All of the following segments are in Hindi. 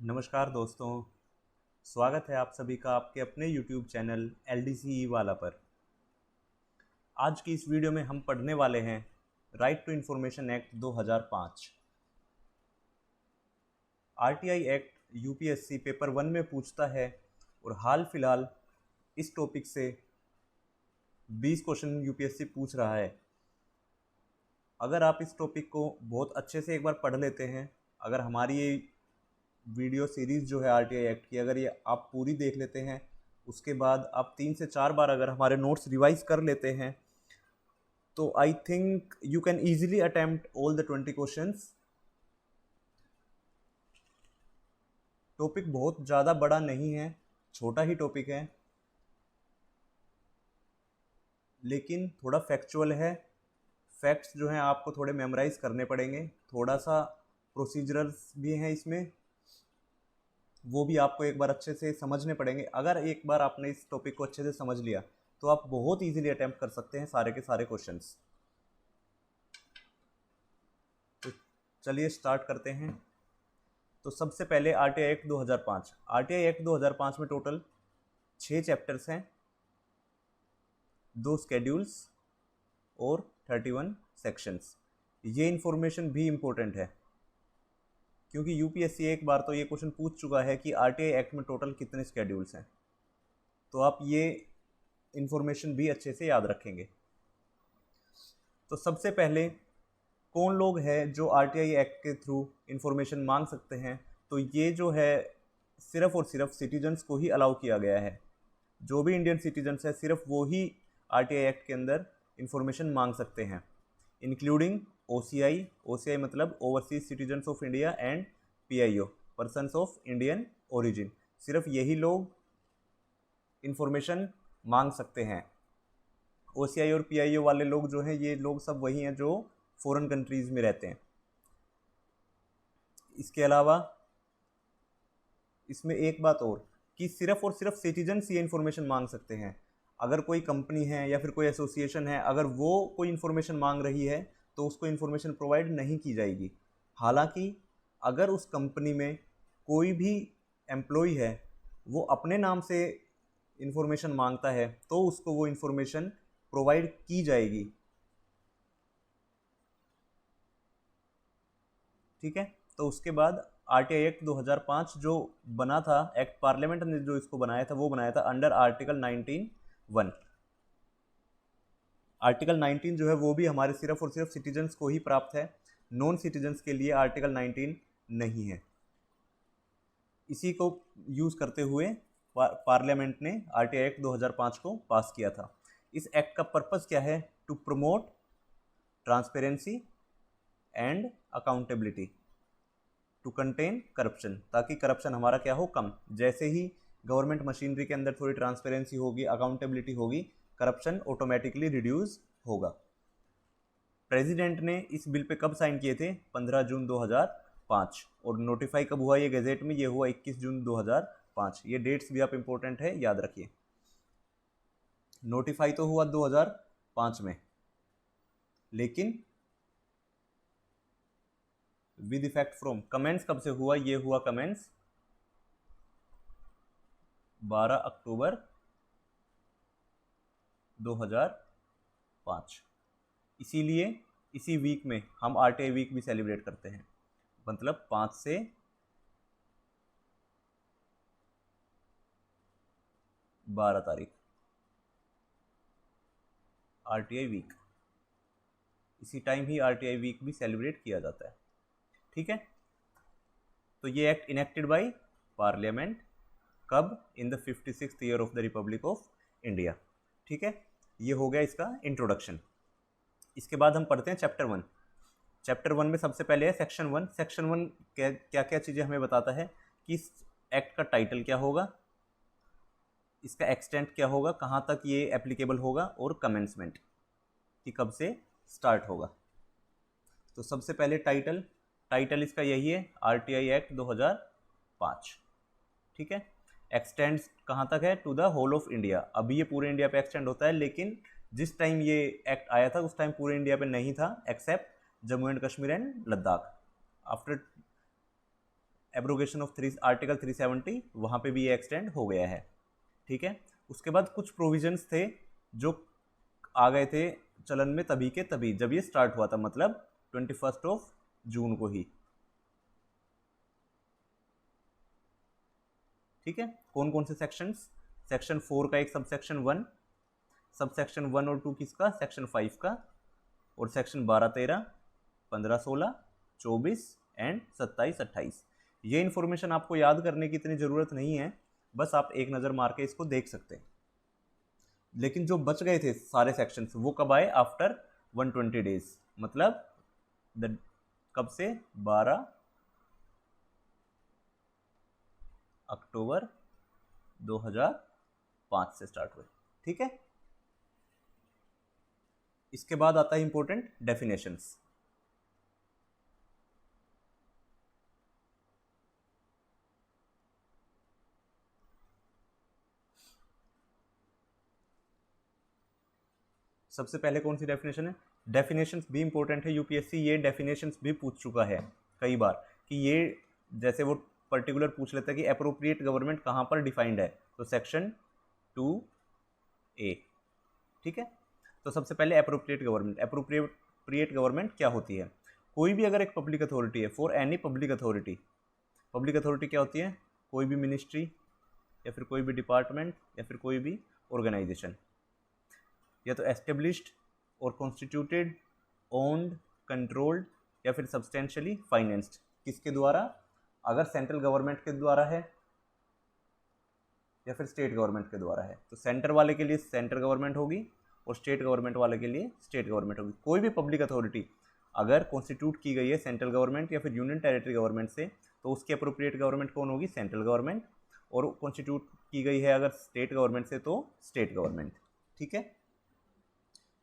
नमस्कार दोस्तों। स्वागत है आप सभी का आपके अपने YouTube चैनल LDC वाला पर। आज की इस वीडियो में हम पढ़ने वाले हैं right to information act 2005। RTI act UPSC paper 1 में पूछता है और हाल फिलहाल इस टॉपिक से 20 क्वेश्चन UPSC पूछ रहा है। अगर आप इस टॉपिक को बहुत अच्छे से एक बार पढ़ लेते हैं, अगर हमारी ये वीडियो सीरीज़ जो है RTI एक्ट की अगर ये आप पूरी देख लेते हैं, उसके बाद आप 3 से 4 बार अगर हमारे नोट्स रिवाइज कर लेते हैं तो I think you can easily attempt all the 20 questions. Topic बहुत ज़्यादा बड़ा नहीं है, छोटा ही टॉपिक है, लेकिन थोड़ा फैक्चुअल है। फैक्ट्स जो हैं आपको थोड़े मेमोराइज करने पड़ेंगे, थोड़ा सा प्रोसीजरल्स भी हैं इसमें, वो भी आपको एक बार अच्छे से समझने पड़ेंगे। अगर एक बार आपने इस टॉपिक को अच्छे से समझ लिया तो आप बहुत इजीली अटेम्प्ट कर सकते हैं सारे के सारे क्वेश्चंस। तो चलिए स्टार्ट करते हैं। तो सबसे पहले RTI एक्ट 2005। RTI एक्ट 2005 में टोटल 6 चैप्टर्स हैं, 2 स्केड्यूल्स और 31 सेक्शंस। ये इन्फॉर्मेशन भी इम्पोर्टेंट है क्योंकि UPSC एक बार तो ये क्वेश्चन पूछ चुका है कि RTI एक्ट में टोटल कितने स्केड्यूल्स हैं, तो आप ये इन्फॉर्मेशन भी अच्छे से याद रखेंगे। तो सबसे पहले कौन लोग हैं जो RTI एक्ट के थ्रू इन्फॉर्मेशन मांग सकते हैं, तो ये जो है सिर्फ और सिर्फ सिटीजन्स को ही अलाउ किया गया है। जो भी इंडियन सिटीजन्स है सिर्फ वो ही RTI एक्ट के अंदर इन्फॉर्मेशन मांग सकते हैं, इंक्लूडिंग OCI मतलब overseas citizens of India and PIO persons of Indian origin. सिर्फ यही लोग इन्फॉर्मेशन मांग सकते हैं। OCI और PIO वाले लोग जो हैं ये लोग सब वही हैं जो फॉरेन कंट्रीज़ में रहते हैं। इसके अलावा इसमें एक बात और कि सिर्फ और सिर्फ सिटीजन्स ये इन्फॉर्मेशन मांग सकते हैं। अगर कोई कंपनी है या फिर कोई एसोसिएशन है, अगर वो कोई इन्फॉर्मेशन मांग रही है तो उसको इन्फॉर्मेशन प्रोवाइड नहीं की जाएगी। हालांकि अगर उस कंपनी में कोई भी एम्प्लॉय है वो अपने नाम से इन्फॉर्मेशन मांगता है तो उसको वो इन्फॉर्मेशन प्रोवाइड की जाएगी। ठीक है। तो उसके बाद RTI एक्ट 2005 जो बना था, एक्ट पार्लियामेंट ने जो इसको बनाया था वो बनाया था अंडर आर्टिकल 19(1). आर्टिकल 19 जो है वो भी हमारे सिर्फ और सिर्फ सिटीजन्स को ही प्राप्त है, नॉन सिटीजन्स के लिए आर्टिकल 19 नहीं है। इसी को यूज़ करते हुए पार्लियामेंट ने RTI एक्ट 2005 को पास किया था। इस एक्ट का पर्पज़ क्या है? To promote transparency and accountability, to contain corruption, ताकि करप्शन हमारा क्या हो, कम। जैसे ही गवर्नमेंट मशीनरी के अंदर थोड़ी ट्रांसपेरेंसी होगी, अकाउंटेबिलिटी होगी, करप्शन ऑटोमेटिकली रिड्यूस होगा। प्रेसिडेंट ने इस बिल पे कब साइन किए थे? 15 जून 2005। और नोटिफाई कब हुआ ये गैजेट में? ये हुआ 21 जून 2005। ये डेट्स भी आप इंपॉर्टेंट है, याद रखिए। नोटिफाई तो हुआ 2005 में, लेकिन विद इफेक्ट फ्रॉम, कमेंट्स कब से हुआ? ये हुआ कमेंट्स 12 अक्टूबर 2005। इसीलिए इसी वीक में हम RTI वीक भी सेलिब्रेट करते हैं, मतलब 5 से 12 तारीख RTI वीक। इसी टाइम ही RTI वीक भी सेलिब्रेट किया जाता है। ठीक है। तो ये एक्ट इनेक्टेड बाय पार्लियामेंट कब? In the 56th year of the Republic of India. ठीक है। ये हो गया इसका इंट्रोडक्शन। इसके बाद हम पढ़ते हैं चैप्टर 1। चैप्टर 1 में सबसे पहले है सेक्शन 1। सेक्शन 1 क्या क्या चीज़ें हमें बताता है कि इस एक्ट का टाइटल क्या होगा, इसका एक्सटेंट क्या होगा, कहाँ तक ये एप्लीकेबल होगा, और कमेंसमेंट कि कब से स्टार्ट होगा। तो सबसे पहले टाइटल इसका यही है, RTI एक्ट 2005। ठीक है। एक्सटेंड्स कहाँ तक है? To the whole of India. अभी ये पूरे इंडिया पे एक्सटेंड होता है, लेकिन जिस टाइम ये एक्ट आया था उस टाइम पूरे इंडिया पे नहीं था, except Jammu and Kashmir and Ladakh. After abrogation of article 370 वहाँ पे भी ये एक्सटेंड हो गया है, ठीक है। उसके बाद कुछ प्रोविजंस थे जो आ गए थे चलन में तभी के तभी जब ये स्टार्ट हुआ था, मतलब 21 जून को ही, ठीक है। कौन कौन से सेक्शंस? सेक्शन 4 का एक सबसेक्शन 1, सबसेक्शन 1 और 2 किसका? सेक्शन 5 का, और सेक्शन 12, 13, 15, 16, 24 एंड 27, 28। ये इन्फॉर्मेशन आपको याद करने की इतनी ज़रूरत नहीं है, बस आप एक नज़र मार के इसको देख सकते हैं। लेकिन जो बच गए थे सारे सेक्शंस वो कब आए? आफ्टर 120 डेज, मतलब कब से? 12 अक्टूबर 2005 से स्टार्ट हुए, ठीक है। इसके बाद आता है इंपॉर्टेंट डेफिनेशंस। सबसे पहले कौन सी डेफिनेशन है? डेफिनेशंस भी इंपॉर्टेंट है, यूपीएससी ये डेफिनेशंस भी पूछ चुका है कई बार कि ये, जैसे वो पर्टिकुलर पूछ लेता है कि अप्रोप्रिएट गवर्नमेंट कहाँ पर डिफाइंड है, तो सेक्शन 2A, ठीक है। तो सबसे पहले अप्रोप्रिएट गवर्नमेंट, अप्रोप्रिएट गवर्नमेंट क्या होती है? कोई भी अगर एक पब्लिक अथॉरिटी है, for any public authority, public authority क्या होती है? कोई भी मिनिस्ट्री या फिर कोई भी डिपार्टमेंट या फिर कोई भी ऑर्गेनाइजेशन, या तो एस्टेब्लिश्ड और कॉन्स्टिट्यूटेड, ओन्ड, कंट्रोल्ड या फिर सब्सटेंशियली फाइनेंस्ड, किसके द्वारा? अगर सेंट्रल गवर्नमेंट के द्वारा है या फिर स्टेट गवर्नमेंट के द्वारा है, तो सेंटर वाले के लिए सेंट्रल गवर्नमेंट होगी और स्टेट गवर्नमेंट वाले के लिए स्टेट गवर्नमेंट होगी। कोई भी पब्लिक अथॉरिटी अगर कॉन्स्टिट्यूट की गई है सेंट्रल गवर्नमेंट या फिर यूनियन टेरिटरी गवर्नमेंट से, तो उसकी अप्रोप्रिएट गवर्नमेंट कौन होगी? Central government. और कॉन्स्टिट्यूट की गई है अगर स्टेट गवर्नमेंट से, तो स्टेट गवर्नमेंट, ठीक है।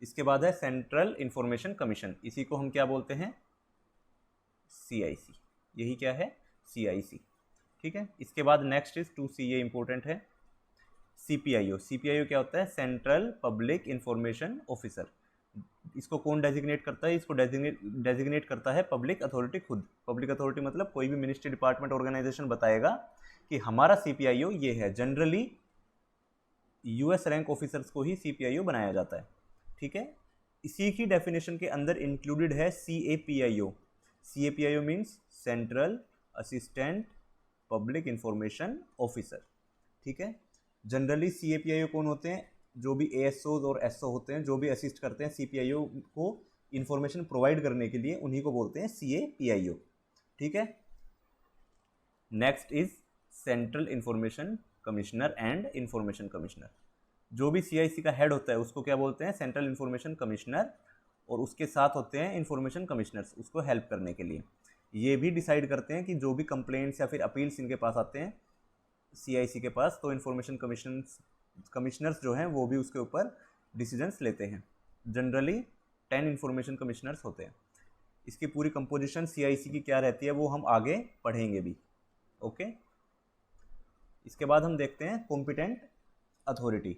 इसके बाद है सेंट्रल इंफॉर्मेशन कमीशन, इसी को हम क्या बोलते हैं? CIC, यही क्या है? CIC, ठीक है। इसके बाद नेक्स्ट इज 2C, ये इंपॉर्टेंट है, CPIO। CPIO क्या होता है? Central public information officer. इसको कौन डेजिग्नेट करता है? इसको डेजिग्नेट करता है पब्लिक अथॉरिटी खुद। पब्लिक अथॉरिटी मतलब कोई भी मिनिस्ट्री, डिपार्टमेंट, ऑर्गेनाइजेशन बताएगा कि हमारा CPIO ये है। जनरली US रैंक ऑफिसर्स को ही CPIO बनाया जाता है, ठीक है। इसी की डेफिनेशन के अंदर इंक्लूडेड है CAPIO। CAPIO means central assistant public information officer, ठीक है। जनरली CAPIO कौन होते हैं? जो भी ASOs और SO होते हैं, जो भी असिस्ट करते हैं CPIO को इंफॉर्मेशन प्रोवाइड करने के लिए, उन्हीं को बोलते हैं CAPIO, ठीक है। Next is central information commissioner and information commissioner. जो भी CIC का हेड होता है उसको क्या बोलते हैं? सेंट्रल इंफॉर्मेशन कमिश्नर, और उसके साथ होते हैं इंफॉर्मेशन कमिश्नर्स उसको हेल्प करने के लिए। ये भी डिसाइड करते हैं कि जो भी कंप्लेंट्स या फिर अपील्स इनके पास आते हैं CIC के पास, तो इंफॉर्मेशन कमिश्नर्स जो हैं वो भी उसके ऊपर डिसीजंस लेते हैं। जनरली 10 इंफॉर्मेशन कमिश्नर्स होते हैं। इसकी पूरी कंपोजिशन CIC की क्या रहती है वो हम आगे पढ़ेंगे भी, ओके। इसके बाद हम देखते हैं कॉम्पिटेंट अथॉरिटी।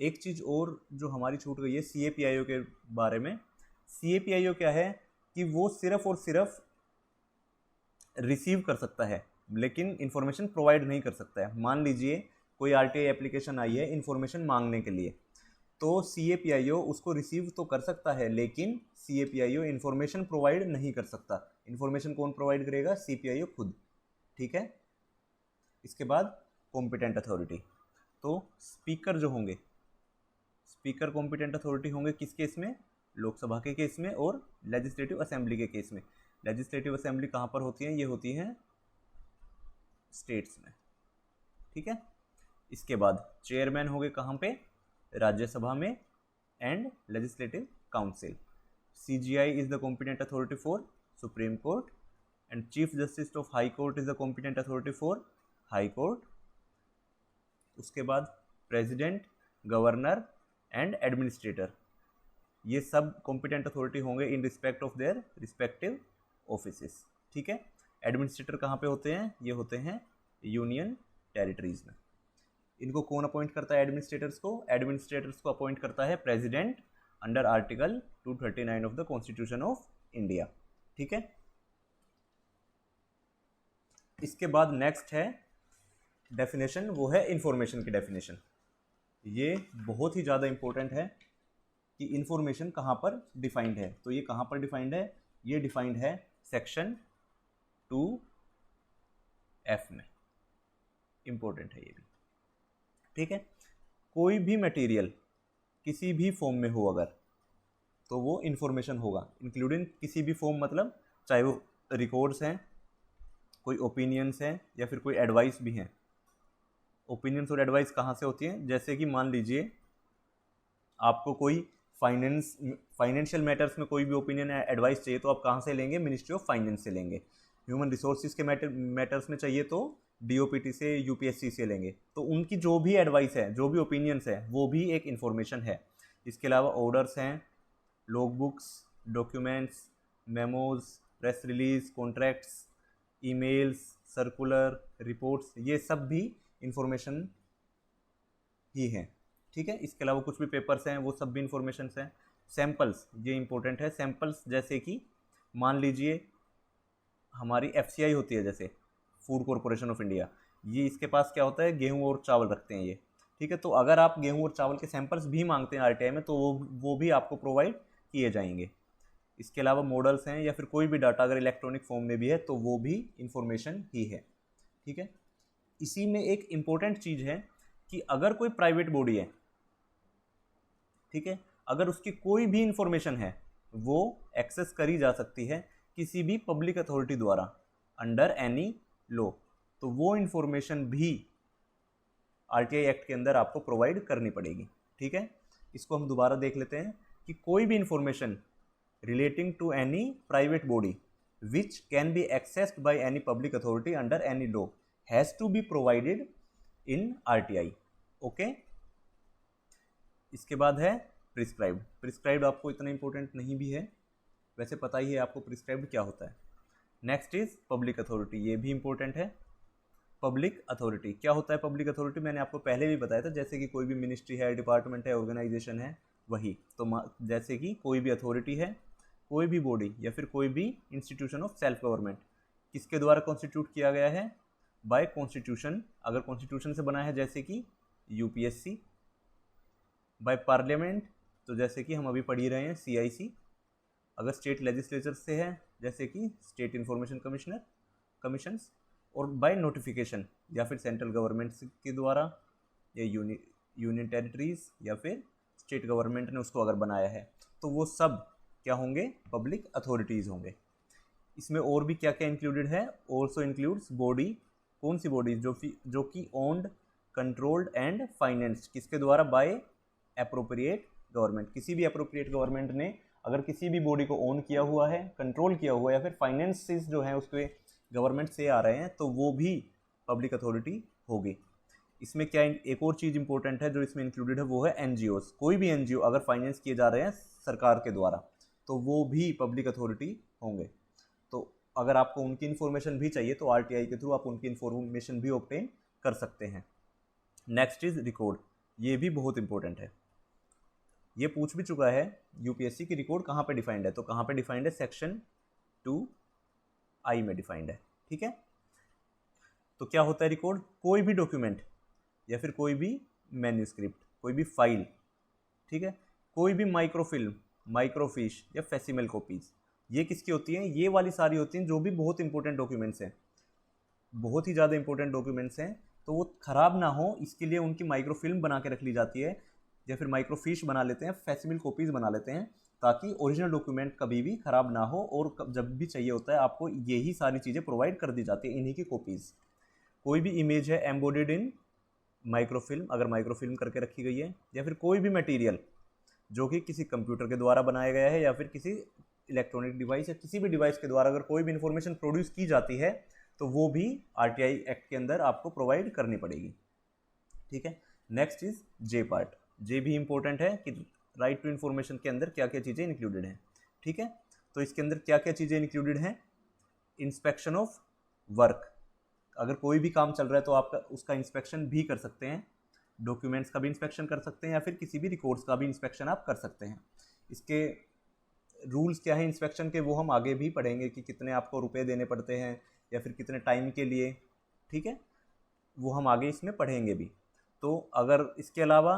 एक चीज़ और जो हमारी छूट गई है CAPIO के बारे में। CAPIO क्या है कि वो सिर्फ और सिर्फ रिसीव कर सकता है, लेकिन इन्फॉर्मेशन प्रोवाइड नहीं कर सकता है। मान लीजिए कोई RTI एप्लीकेशन आई है इन्फॉर्मेशन मांगने के लिए, तो CAPIO उसको रिसीव तो कर सकता है, लेकिन CAPIO इन्फॉर्मेशन प्रोवाइड नहीं कर सकता। इन्फॉर्मेशन कौन प्रोवाइड करेगा? CPIO खुद, ठीक है। इसके बाद कॉम्पिटेंट अथॉरिटी, तो स्पीकर जो होंगे, स्पीकर कॉम्पिटेंट अथॉरिटी होंगे किस केस में? लोकसभा के केस में और लेजिस्लेटिव असेंबली के केस में। लेजिस्लेटिव असेंबली कहाँ पर होती है? ये होती हैं स्टेट्स में, ठीक है। इसके बाद चेयरमैन होंगे कहाँ पे? राज्यसभा में and legislative council. CGI is the competent authority for supreme court and chief justice of high court is the competent authority for high court. उसके बाद प्रेसिडेंट, गवर्नर एंड एडमिनिस्ट्रेटर, ये सब कॉम्पिटेंट अथॉरिटी होंगे in respect of their respective offices, ठीक है। एडमिनिस्ट्रेटर कहाँ पे होते हैं? ये होते हैं यूनियन टेरिटरीज में। इनको कौन अपॉइंट करता है एडमिनिस्ट्रेटर्स को? एडमिनिस्ट्रेटर्स को अपॉइंट करता है president under article 239 of the constitution of India. ठीक है, इसके बाद नेक्स्ट है डेफिनेशन, वो है इंफॉर्मेशन की डेफिनेशन। ये बहुत ही ज़्यादा इंपॉर्टेंट है कि इंफॉर्मेशन कहाँ पर डिफाइंड है। तो ये कहाँ पर डिफाइंड है, ये डिफाइंड है सेक्शन 2F में, इंपॉर्टेंट है ये भी। ठीक है, कोई भी मटेरियल किसी भी फॉर्म में हो अगर, तो वो इंफॉर्मेशन होगा, इंक्लूडिंग किसी भी फॉर्म, मतलब चाहे वो रिकॉर्ड्स हैं, कोई ओपिनियंस हैं, या फिर कोई एडवाइस भी हैं। ओपिनियंस और एडवाइस कहाँ से होती हैं, जैसे कि मान मैटलीजिए आपको कोई फाइनेंशियल मैटर्स में कोई भी ओपिनियन या एडवाइस चाहिए, तो आप कहाँ से लेंगे, मिनिस्ट्री ऑफ फाइनेंस से लेंगे। ह्यूमन रिसोर्सेज के मैटर्स में चाहिए तो DOPT से, UPSC से लेंगे। तो उनकी जो भी एडवाइस है, जो भी ओपिनियंस है, वो भी एक इन्फॉर्मेशन है। इसके अलावा ऑर्डर्स हैं, log books, documents, memos, press release, contracts, emails, circular, reports, ये सब भी इंफॉर्मेशन ही हैं। ठीक है, इसके अलावा कुछ भी पेपर्स हैं, वो सब भी इंफॉर्मेशन हैं। सैम्पल्स, ये इंपॉर्टेंट है। सैम्पल्स जैसे कि मान लीजिए हमारी FCI होती है, जैसे फूड कॉरपोरेशन ऑफ इंडिया, ये इसके पास क्या होता है, गेहूं और चावल रखते हैं ये। ठीक है, तो अगर आप गेहूं और चावल के सैंपल्स भी मांगते हैं RTI में, तो वो भी आपको प्रोवाइड किए जाएंगे। इसके अलावा मॉडल्स हैं, या फिर कोई भी डाटा अगर इलेक्ट्रॉनिक फॉर्म में भी है, तो वो भी इंफॉर्मेशन ही है। ठीक है, इसी में एक इम्पोर्टेंट चीज़ है कि अगर कोई प्राइवेट बॉडी है, ठीक है, अगर उसकी कोई भी इंफॉर्मेशन है, वो एक्सेस करी जा सकती है किसी भी पब्लिक अथॉरिटी द्वारा अंडर एनी लॉ, तो वो इंफॉर्मेशन भी RTI एक्ट के अंदर आपको प्रोवाइड करनी पड़ेगी। ठीक है, इसको हम दोबारा देख लेते हैं कि कोई भी information relating to any private body which can be accessed by any public authority under any law has to be provided in RTI। Okay, इसके बाद है प्रिस्क्राइब्ड। प्रिस्क्राइब्ड आपको इतना इंपॉर्टेंट नहीं भी है, वैसे पता ही है आपको प्रिस्क्राइब्ड क्या होता है। नेक्स्ट इज पब्लिक अथॉरिटी, ये भी इंपॉर्टेंट है। पब्लिक अथॉरिटी क्या होता है, पब्लिक अथॉरिटी मैंने आपको पहले भी बताया था, जैसे कि कोई भी मिनिस्ट्री है, डिपार्टमेंट है, ऑर्गेनाइजेशन है, वही। तो जैसे कि कोई भी अथॉरिटी है, कोई भी बॉडी, या फिर कोई भी इंस्टीट्यूशन ऑफ सेल्फ गवर्नमेंट, किसके द्वारा कॉन्स्टिट्यूट किया गया है, बाय कॉन्स्टिट्यूशन। अगर कॉन्स्टिट्यूशन से बना है जैसे कि UPSC, बाय पार्लियामेंट, तो जैसे कि हम अभी पढ़ ही रहे हैं CIC। अगर स्टेट लेजिस्लेचर से है, जैसे कि स्टेट इंफॉर्मेशन कमीशंस, और बाय नोटिफिकेशन, या फिर सेंट्रल गवर्नमेंट के द्वारा, या यूनियन टेरिटरीज, या फिर स्टेट गवर्नमेंट ने उसको अगर बनाया है, तो वो सब क्या होंगे, पब्लिक अथॉरिटीज़ होंगे। इसमें और भी क्या क्या इंक्लूडेड है, ऑल्सो इंक्लूड्स बॉडी, कौन सी बॉडीज, जो कि ओन्ड, कंट्रोल्ड एंड फाइनेंस्ड, किसके द्वारा, बाय एप्रोप्रिएट गवर्नमेंट। किसी भी एप्रोप्रिएट गवर्नमेंट ने अगर किसी भी बॉडी को ओन किया हुआ है, कंट्रोल किया हुआ है, या फिर फाइनेंसेस जो हैं उसके गवर्नमेंट से आ रहे हैं, तो वो भी पब्लिक अथॉरिटी होगी। इसमें क्या एक और चीज़ इंपॉर्टेंट है जो इसमें इंक्लूडेड है, वो है NGOs। कोई भी NGO अगर फाइनेंस किए जा रहे हैं सरकार के द्वारा, तो वो भी पब्लिक अथॉरिटी होंगे। तो अगर आपको उनकी इन्फॉर्मेशन भी चाहिए, तो RTI के थ्रू आप उनकी इन्फॉर्मेशन भी ऑब्टेन कर सकते हैं। नेक्स्ट इज रिकॉर्ड, ये भी बहुत इंपॉर्टेंट है। ये पूछ भी चुका है UPSC की रिकॉर्ड कहाँ पे डिफाइंड है, तो कहाँ पे डिफाइंड है, सेक्शन 2I में डिफाइंड है। ठीक है, तो क्या होता है रिकॉर्ड, कोई भी डॉक्यूमेंट, या फिर कोई भी मैन्यूस्क्रिप्ट, कोई भी फाइल, ठीक है, कोई भी माइक्रोफिल्म, माइक्रोफिश, या फैसिमल कॉपीज, ये किसकी होती हैं, ये वाली सारी होती हैं जो भी बहुत इंपॉर्टेंट डॉक्यूमेंट्स हैं, बहुत ही ज़्यादा इंपॉर्टेंट डॉक्यूमेंट्स हैं, तो वो ख़राब ना हो इसके लिए उनकी माइक्रोफिल्म बना के रख ली जाती है, या फिर माइक्रोफिश बना लेते हैं, फैसिमल कॉपीज़ बना लेते हैं, ताकि ओरिजिनल डॉक्यूमेंट कभी भी ख़राब ना हो, और जब भी चाहिए होता है आपको यही सारी चीज़ें प्रोवाइड कर दी जाती है, इन्हीं की कॉपीज़। कोई भी इमेज है एम्बोडेड इन माइक्रोफिल्म, अगर माइक्रोफिल्म करके रखी गई है, या फिर कोई भी मटेरियल जो कि किसी कंप्यूटर के द्वारा बनाया गया है, या फिर किसी इलेक्ट्रॉनिक डिवाइस या किसी भी डिवाइस के द्वारा अगर कोई भी इंफॉर्मेशन प्रोड्यूस की जाती है, तो वो भी RTI एक्ट के अंदर आपको प्रोवाइड करनी पड़ेगी। ठीक है, next is J part. J भी इंपॉर्टेंट है कि राइट टू इन्फॉर्मेशन के अंदर क्या क्या चीज़ें इंक्लूडेड हैं। ठीक है, तो इसके अंदर क्या क्या चीज़ें इंक्लूडेड हैं, इंस्पेक्शन ऑफ वर्क, अगर कोई भी काम चल रहा है तो आप उसका इंस्पेक्शन भी कर सकते हैं, डॉक्यूमेंट्स का भी इंस्पेक्शन कर सकते हैं, या फिर किसी भी रिकॉर्ड्स का भी इंस्पेक्शन आप कर सकते हैं। इसके रूल्स क्या है इंस्पेक्शन के वो हम आगे भी पढ़ेंगे कि कितने आपको रुपए देने पड़ते हैं या फिर कितने टाइम के लिए, ठीक है, वो हम आगे इसमें पढ़ेंगे भी। तो अगर इसके अलावा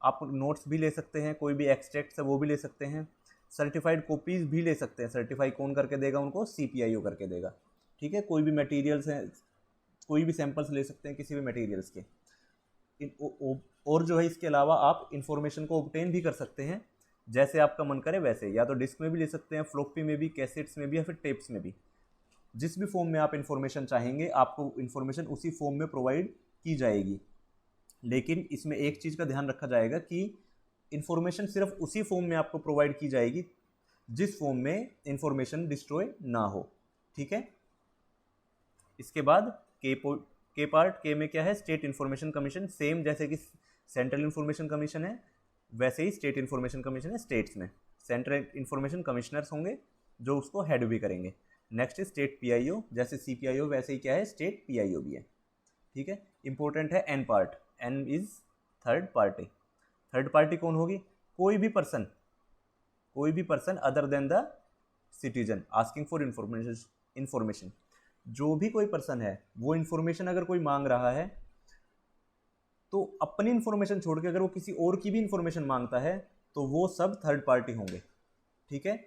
आप नोट्स भी ले सकते हैं, कोई भी एक्सट्रैक्ट है वो भी ले सकते हैं, सर्टिफाइड कॉपीज़ भी ले सकते हैं। सर्टिफाई कौन करके देगा उनको? CPIO करके देगा, ठीक है। कोई भी मटेरियल्स हैं, कोई भी सैंपल्स ले सकते हैं किसी भी मटेरियल्स के। और जो है इसके अलावा आप इंफॉर्मेशन को ऑब्टेन भी कर सकते हैं, जैसे आपका मन करे वैसे, या तो डिस्क में भी ले सकते हैं, फ्लॉपी में भी, कैसेट्स में भी, या फिर टेप्स में भी। जिस भी फॉर्म में आप इन्फॉर्मेशन चाहेंगे आपको इन्फॉर्मेशन उसी फॉर्म में प्रोवाइड की जाएगी। लेकिन इसमें एक चीज़ का ध्यान रखा जाएगा कि इन्फॉर्मेशन सिर्फ उसी फॉर्म में आपको प्रोवाइड की जाएगी जिस फॉर्म में इन्फॉर्मेशन डिस्ट्रॉय ना हो, ठीक है। इसके बाद के पार्ट, के में क्या है? State information commission. सेम जैसे कि सेंट्रल इन्फॉर्मेशन कमीशन है वैसे ही स्टेट इन्फॉर्मेशन कमीशन है स्टेट्स में। सेंट्रल इन्फॉर्मेशन कमिश्नर्स होंगे जो उसको हेड भी करेंगे। नेक्स्ट इज स्टेट PIO, जैसे CPIO वैसे ही क्या है स्टेट PIO भी है, ठीक है। इंपॉर्टेंट है N part. N is third party. Third party कौन होगी? कोई भी person other than the citizen asking for information. जो भी कोई पर्सन है वो इन्फॉर्मेशन अगर कोई मांग रहा है तो अपनी इन्फॉर्मेशन छोड़ के अगर वो किसी और की भी इन्फॉर्मेशन मांगता है तो वो सब थर्ड पार्टी होंगे, ठीक है।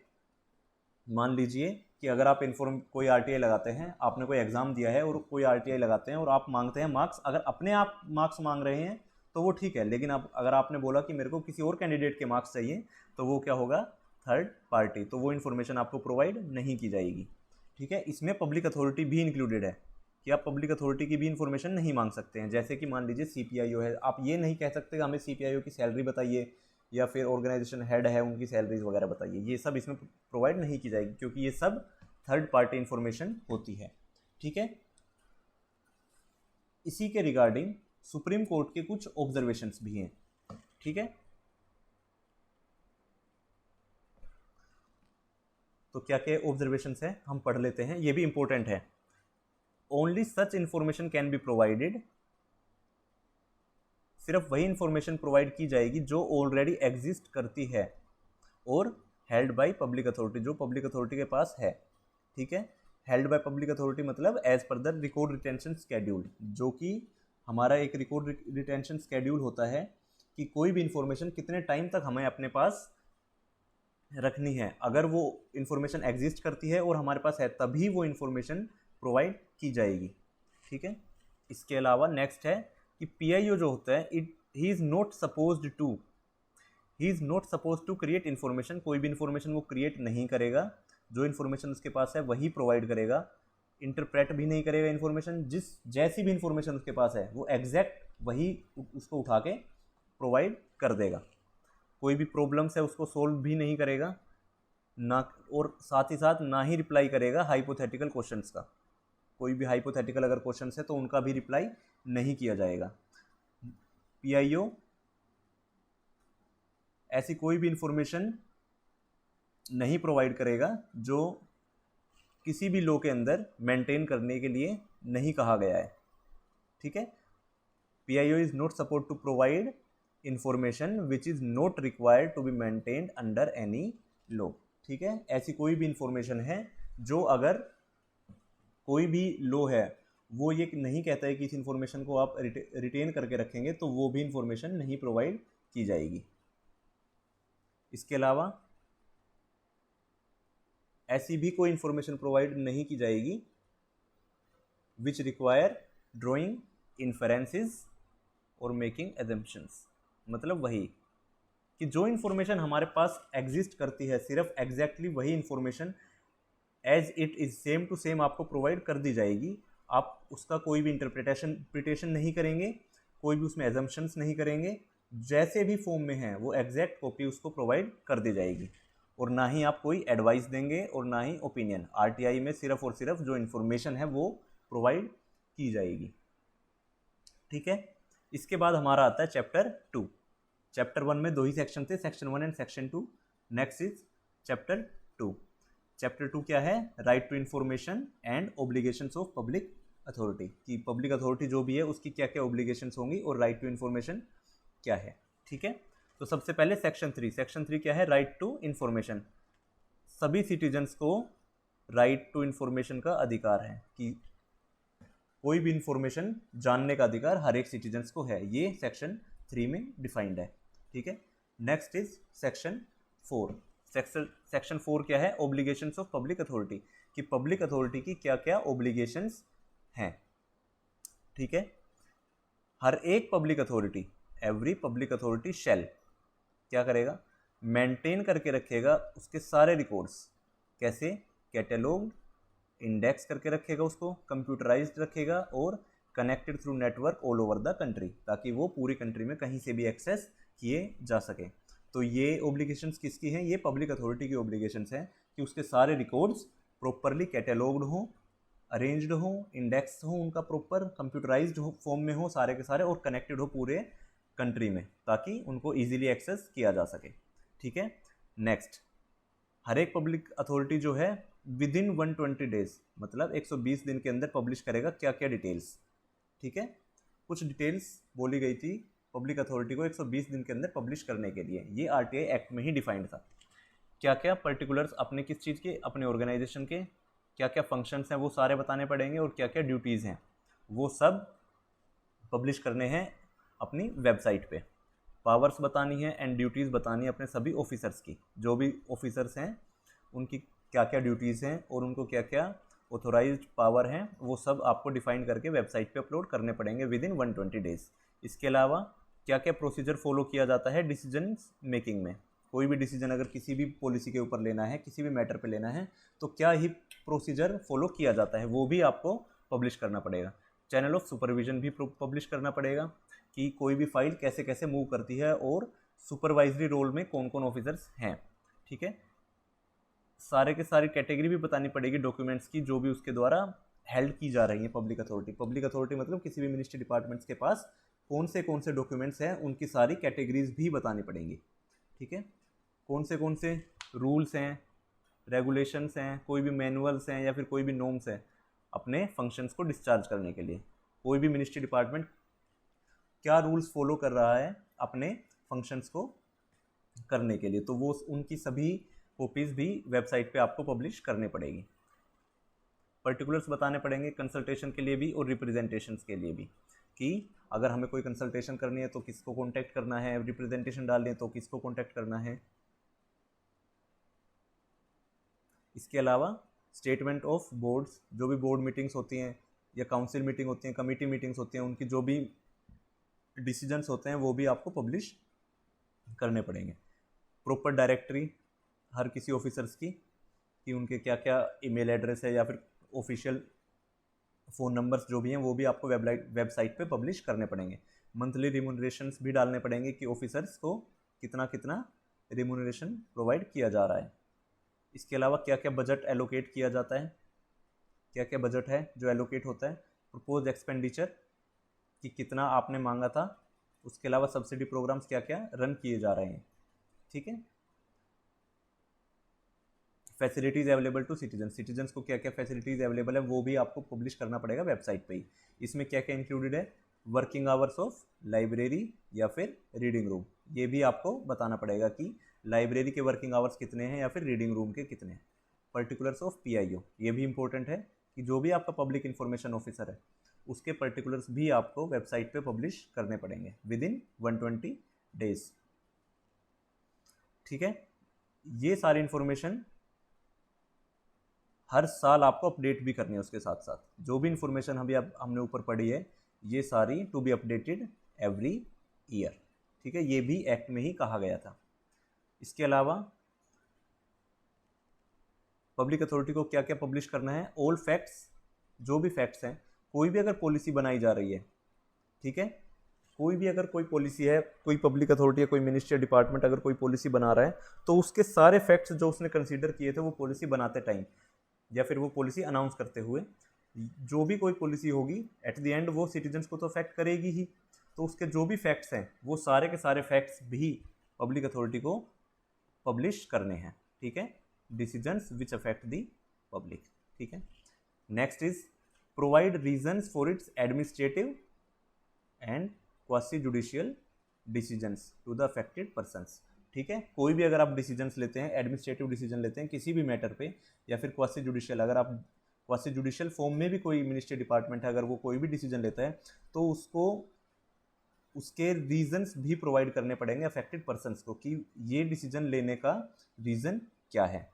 मान लीजिए कि अगर आप कोई RTI लगाते हैं, आपने कोई एग्ज़ाम दिया है और कोई RTI लगाते हैं और आप मांगते हैं मार्क्स, अगर अपने आप मार्क्स मांग रहे हैं तो वो ठीक है, लेकिन अगर आपने बोला कि मेरे को किसी और कैंडिडेट के मार्क्स चाहिए तो वो क्या होगा? Third party. तो वो इन्फॉर्मेशन आपको प्रोवाइड नहीं की जाएगी, ठीक है। इसमें पब्लिक अथॉरिटी भी इंक्लूडेड है कि आप पब्लिक अथॉरिटी की भी इन्फॉर्मेशन नहीं मांग सकते हैं। जैसे कि मान लीजिए CPIO है, आप ये नहीं कह सकते कि हमें CPIO की सैलरी बताइए या फिर ऑर्गेनाइजेशन हेड है उनकी सैलरीज वगैरह बताइए, ये सब इसमें प्रोवाइड नहीं की जाएगी क्योंकि ये सब थर्ड पार्टी इन्फॉर्मेशन होती है, ठीक है। इसी के रिगार्डिंग सुप्रीम कोर्ट के कुछ ऑब्जर्वेशंस भी हैं, ठीक है। तो क्या क्या ऑब्जर्वेशंस हैं हम पढ़ लेते हैं, ये भी इंपॉर्टेंट है। Only such information can be provided, सिर्फ वही इंफॉर्मेशन प्रोवाइड की जाएगी जो ऑलरेडी एग्जिस्ट करती है और हेल्ड बाय पब्लिक अथॉरिटी, जो पब्लिक अथॉरिटी के पास है, ठीक है। हेल्ड बाय पब्लिक अथॉरिटी मतलब as per the record retention schedule, जो कि हमारा एक रिकॉर्ड रिटेंशन स्केड्यूल होता है कि कोई भी इंफॉर्मेशन कितने टाइम तक हमें अपने पास रखनी है। अगर वो इंफॉर्मेशन एग्जिस्ट करती है और हमारे पास है तभी वो इंफॉर्मेशन प्रोवाइड की जाएगी, ठीक है। इसके अलावा नेक्स्ट है कि PIO जो होता है he is not suppose to create information. कोई भी इन्फॉर्मेशन वो क्रिएट नहीं करेगा, जो इन्फॉर्मेशन उसके पास है वही प्रोवाइड करेगा। इंटरप्रेट भी नहीं करेगा इन्फॉर्मेशन, जैसी भी इन्फॉर्मेशन उसके पास है वो एग्जैक्ट वही उसको उठा के प्रोवाइड कर देगा। कोई भी प्रॉब्लम्स है उसको सोल्व भी नहीं करेगा ना, और साथ ही साथ ना ही रिप्लाई करेगा हाइपोथेटिकल क्वेश्चंस का। कोई भी हाइपोथेटिकल अगर क्वेश्चंस है तो उनका भी रिप्लाई नहीं किया जाएगा। PIO ऐसी कोई भी इंफॉर्मेशन नहीं प्रोवाइड करेगा जो किसी भी लॉ के अंदर मेंटेन करने के लिए नहीं कहा गया है, ठीक है। PIO is not support to provide information which is not required to be maintained under any law, ठीक है। ऐसी कोई भी इंफॉर्मेशन है जो अगर कोई भी लॉ है वो ये नहीं कहता है कि इस इंफॉर्मेशन को आप रिटेन करके रखेंगे तो वो भी इंफॉर्मेशन नहीं प्रोवाइड की जाएगी। इसके अलावा ऐसी भी कोई इंफॉर्मेशन प्रोवाइड नहीं की जाएगी विच रिक्वायर ड्रॉइंग इन्फरेंसेस और मेकिंग एजम्पशंस। मतलब वही कि जो इंफॉर्मेशन हमारे पास एग्जिस्ट करती है सिर्फ एग्जैक्टली वही information as it is same to same आपको प्रोवाइड कर दी जाएगी। आप उसका कोई भी इंटरप्रिटेशन नहीं करेंगे, कोई भी उसमें एजम्पशंस नहीं करेंगे, जैसे भी फॉर्म में है वो एग्जैक्ट कॉपी उसको प्रोवाइड कर दी जाएगी। और ना ही आप कोई एडवाइस देंगे और ना ही ओपिनियन। RTI में सिर्फ और सिर्फ जो इन्फॉर्मेशन है वो प्रोवाइड की जाएगी, ठीक है। इसके बाद हमारा आता है चैप्टर 2। चैप्टर 1 में 2 ही सेक्शन थे, section 1 and section 2। Next is chapter 2। Chapter 2 क्या है? Right to information and obligations of public authority, कि पब्लिक अथॉरिटी जो भी है उसकी क्या क्या ऑब्लिगेशंस होंगी और राइट टू इन्फॉर्मेशन क्या है, ठीक है। तो सबसे पहले सेक्शन 3 क्या है, राइट टू इंफॉर्मेशन। सभी सिटीजन्स को राइट टू इंफॉर्मेशन का अधिकार है कि कोई भी इंफॉर्मेशन जानने का अधिकार हर एक सिटीजन्स को है, ये सेक्शन 3 में डिफाइंड है, ठीक है। Next is section 4। सेक्शन 4 क्या है, ओब्लिगेशंस ऑफ पब्लिक अथॉरिटी, कि पब्लिक अथॉरिटी की क्या क्या ओब्लिगेशंस हैं, ठीक है। हर एक public authority, every public authority शैल क्या करेगा, मेंटेन करके रखेगा उसके सारे रिकॉर्ड्स, कैसे, कैटेलॉग, इंडेक्स करके रखेगा उसको, कंप्यूटराइज्ड रखेगा और connected through network all over the country, ताकि वो पूरी कंट्री में कहीं से भी एक्सेस किए जा सके। तो ये ओब्लिगेशंस किसकी हैं, ये पब्लिक अथॉरिटी की ओब्लिगेशंस हैं कि उसके सारे रिकॉर्ड्स प्रॉपरली कैटेलॉग्ड हों, अरेंज्ड हों, इंडेक्स हों, उनका प्रॉपर कंप्यूटराइज्ड हो फॉर्म में हो सारे के सारे, और कनेक्टेड हो पूरे कंट्री में, ताकि उनको ईजिली एक्सेस किया जा सके, ठीक है। नेक्स्ट, हर एक पब्लिक अथॉरिटी जो है विद इन 120 डेज, मतलब 120 दिन के अंदर पब्लिश करेगा क्या क्या डिटेल्स, ठीक है। कुछ डिटेल्स बोली गई थी पब्लिक अथॉरिटी को 120 दिन के अंदर पब्लिश करने के लिए, ये आरटीआई एक्ट में ही डिफाइंड था। क्या क्या पर्टिकुलर्स अपने किस चीज़ के, अपने ऑर्गेनाइजेशन के क्या क्या फंक्शंस हैं वो सारे बताने पड़ेंगे, और क्या क्या ड्यूटीज़ हैं वो सब पब्लिश करने हैं अपनी वेबसाइट पे। पावर्स बतानी है एंड ड्यूटीज़ बतानी है अपने सभी ऑफिसर्स की, जो भी ऑफिसर्स हैं उनकी क्या क्या ड्यूटीज़ हैं और उनको क्या क्या ऑथोराइज्ड पावर हैं, वो सब आपको डिफाइन करके वेबसाइट पे अपलोड करने पड़ेंगे विद इन 120 डेज। इसके अलावा क्या क्या प्रोसीजर फॉलो किया जाता है डिसीजन मेकिंग में, कोई भी डिसीजन अगर किसी भी पॉलिसी के ऊपर लेना है, किसी भी मैटर पे लेना है, तो क्या ही प्रोसीजर फॉलो किया जाता है वो भी आपको पब्लिश करना पड़ेगा। चैनल ऑफ सुपरविजन भी पब्लिश करना पड़ेगा कि कोई भी फाइल कैसे कैसे मूव करती है और सुपरवाइजरी रोल में कौन कौन ऑफिसर्स हैं, ठीक है। सारे के सारी कैटेगरी भी बतानी पड़ेगी डॉक्यूमेंट्स की जो भी उसके द्वारा हेल्ड की जा रही है पब्लिक अथॉरिटी। पब्लिक अथॉरिटी मतलब किसी भी मिनिस्ट्री डिपार्टमेंट्स के पास कौन से डॉक्यूमेंट्स हैं उनकी सारी कैटेगरीज भी बतानी पड़ेंगी, ठीक है। कौन से रूल्स हैं, रेगुलेशंस हैं, कोई भी मैनुअल्स हैं या फिर कोई भी नॉर्म्स हैं अपने फंक्शंस को डिस्चार्ज करने के लिए, कोई भी मिनिस्ट्री डिपार्टमेंट क्या रूल्स फॉलो कर रहा है अपने फंक्शंस को करने के लिए, तो वो उनकी सभी कॉपीज़ भी वेबसाइट पे आपको पब्लिश करने पड़ेगी। पर्टिकुलर्स बताने पड़ेंगे कंसल्टेशन के लिए भी और रिप्रेजेंटेशंस के लिए भी, कि अगर हमें कोई कंसल्टेशन करनी है तो किसको कांटेक्ट करना है, रिप्रेजेंटेशन डालनी है तो किसको कांटेक्ट करना है। इसके अलावा स्टेटमेंट ऑफ बोर्ड्स, जो भी बोर्ड मीटिंग्स होती हैं या काउंसिल मीटिंग होती हैं, कमेटी मीटिंग्स होती हैं, उनकी जो भी डिसीजंस होते हैं वो भी आपको पब्लिश करने पड़ेंगे। प्रॉपर डायरेक्टरी हर किसी ऑफिसर्स की, कि उनके क्या क्या ईमेल एड्रेस है या फिर ऑफिशियल फ़ोन नंबर्स जो भी हैं वो भी आपको वेबसाइट पे पब्लिश करने पड़ेंगे। मंथली रिम्यूनरेशंस भी डालने पड़ेंगे कि ऑफिसर्स को कितना कितना रिम्यूनरेशन प्रोवाइड किया जा रहा है। इसके अलावा क्या क्या बजट एलोकेट किया जाता है, क्या क्या बजट है जो एलोकेट होता है, प्रपोज एक्सपेंडिचर कि कितना आपने मांगा था, उसके अलावा सब्सिडी प्रोग्राम्स क्या क्या रन किए जा रहे हैं, ठीक है। फैसिलिटीज़ अवेलेबल टू सिटीजन्स को क्या क्या फैसिलिटीज़ अवेलेबल है वो भी आपको पब्लिश करना पड़ेगा वेबसाइट पे ही। इसमें क्या क्या इंक्लूडेड है, वर्किंग आवर्स ऑफ लाइब्रेरी या फिर रीडिंग रूम, ये भी आपको बताना पड़ेगा कि लाइब्रेरी के वर्किंग आवर्स कितने हैं या फिर रीडिंग रूम के कितने हैं। पर्टिकुलर्स ऑफ PIO, ये भी इंपॉर्टेंट है कि जो भी आपका पब्लिक इंफॉर्मेशन ऑफिसर है उसके पर्टिकुलर्स भी आपको वेबसाइट पे पब्लिश करने पड़ेंगे विद इन 120 डेज, ठीक है। ये सारी इंफॉर्मेशन हर साल आपको अपडेट भी करनी है, उसके साथ साथ जो भी इंफॉर्मेशन अभी हमने ऊपर पढ़ी है ये सारी to be updated every year, ठीक है। ये भी एक्ट में ही कहा गया था। इसके अलावा पब्लिक अथॉरिटी को क्या क्या पब्लिश करना है, ऑल फैक्ट्स, जो भी फैक्ट्स हैं, कोई भी अगर पॉलिसी बनाई जा रही है, ठीक है, कोई भी अगर कोई पॉलिसी है, कोई पब्लिक अथॉरिटी या कोई मिनिस्ट्री डिपार्टमेंट अगर कोई पॉलिसी बना रहा है तो उसके सारे फैक्ट्स जो उसने कंसीडर किए थे वो पॉलिसी बनाते टाइम या फिर वो पॉलिसी अनाउंस करते हुए, जो भी कोई पॉलिसी होगी एट द एंड वो सिटीजन्स को तो अफेक्ट करेगी ही, तो उसके जो भी फैक्ट्स हैं वो सारे के सारे फैक्ट्स भी पब्लिक अथॉरिटी को पब्लिश करने हैं, ठीक है। Decisions which affect the public, ठीक है। Next is provide reasons for its administrative and quasi judicial decisions to the affected persons. ठीक है, कोई भी अगर आप डिसीजंस लेते हैं, एडमिनिस्ट्रेटिव डिसीजन लेते हैं किसी भी मैटर पे, या फिर क्वासी जुडिशियल, अगर आप क्वासी जुडिशियल फॉर्म में भी कोई मिनिस्ट्री डिपार्टमेंट है, अगर वो कोई भी डिसीजन लेता है तो उसको उसके रीजंस भी प्रोवाइड करने पड़ेंगे अफेक्टेड पर्सन्स को कि ये डिसीजन लेने का रीज़न क्या है।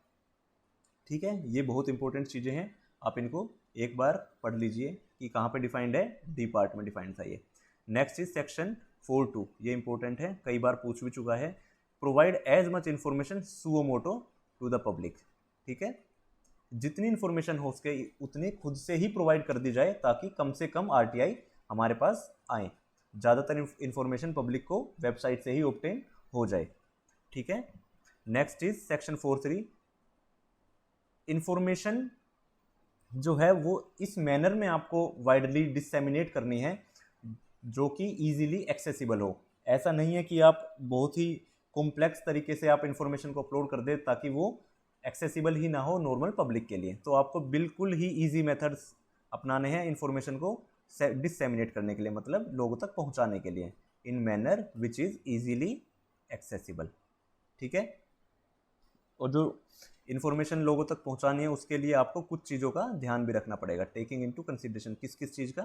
ठीक है, ये बहुत इंपॉर्टेंट चीज़ें हैं, आप इनको एक बार पढ़ लीजिए कि कहाँ पे डिफाइंड है, डी पार्ट में डिफाइंड था ये। नेक्स्ट इज सेक्शन 4.2, ये इंपॉर्टेंट है, कई बार पूछ भी चुका है। Provide as much information suo moto to the public. ठीक है, जितनी इन्फॉर्मेशन हो सके उतनी खुद से ही प्रोवाइड कर दी जाए ताकि कम से कम आरटीआई हमारे पास आए, ज़्यादातर इन्फॉर्मेशन पब्लिक को वेबसाइट से ही ऑब्टेन हो जाए। ठीक है, नेक्स्ट इज सेक्शन 4.3, इंफॉर्मेशन जो है वो इस मैनर में आपको वाइडली डिसेमिनेट करनी है जो कि इजीली एक्सेसिबल हो। ऐसा नहीं है कि आप बहुत ही कॉम्प्लेक्स तरीके से आप इन्फॉर्मेशन को अपलोड कर दे ताकि वो एक्सेसिबल ही ना हो नॉर्मल पब्लिक के लिए। तो आपको बिल्कुल ही इजी मेथड्स अपनाने हैं इन्फॉर्मेशन को डिसेमिनेट करने के लिए, मतलब लोगों तक पहुंचाने के लिए, इन manner which is easily accessible. ठीक है, और जो इन्फॉर्मेशन लोगों तक पहुंचानी है उसके लिए आपको कुछ चीज़ों का ध्यान भी रखना पड़ेगा, टेकिंग इनटू कंसिडरेशन। किस किस चीज़ का?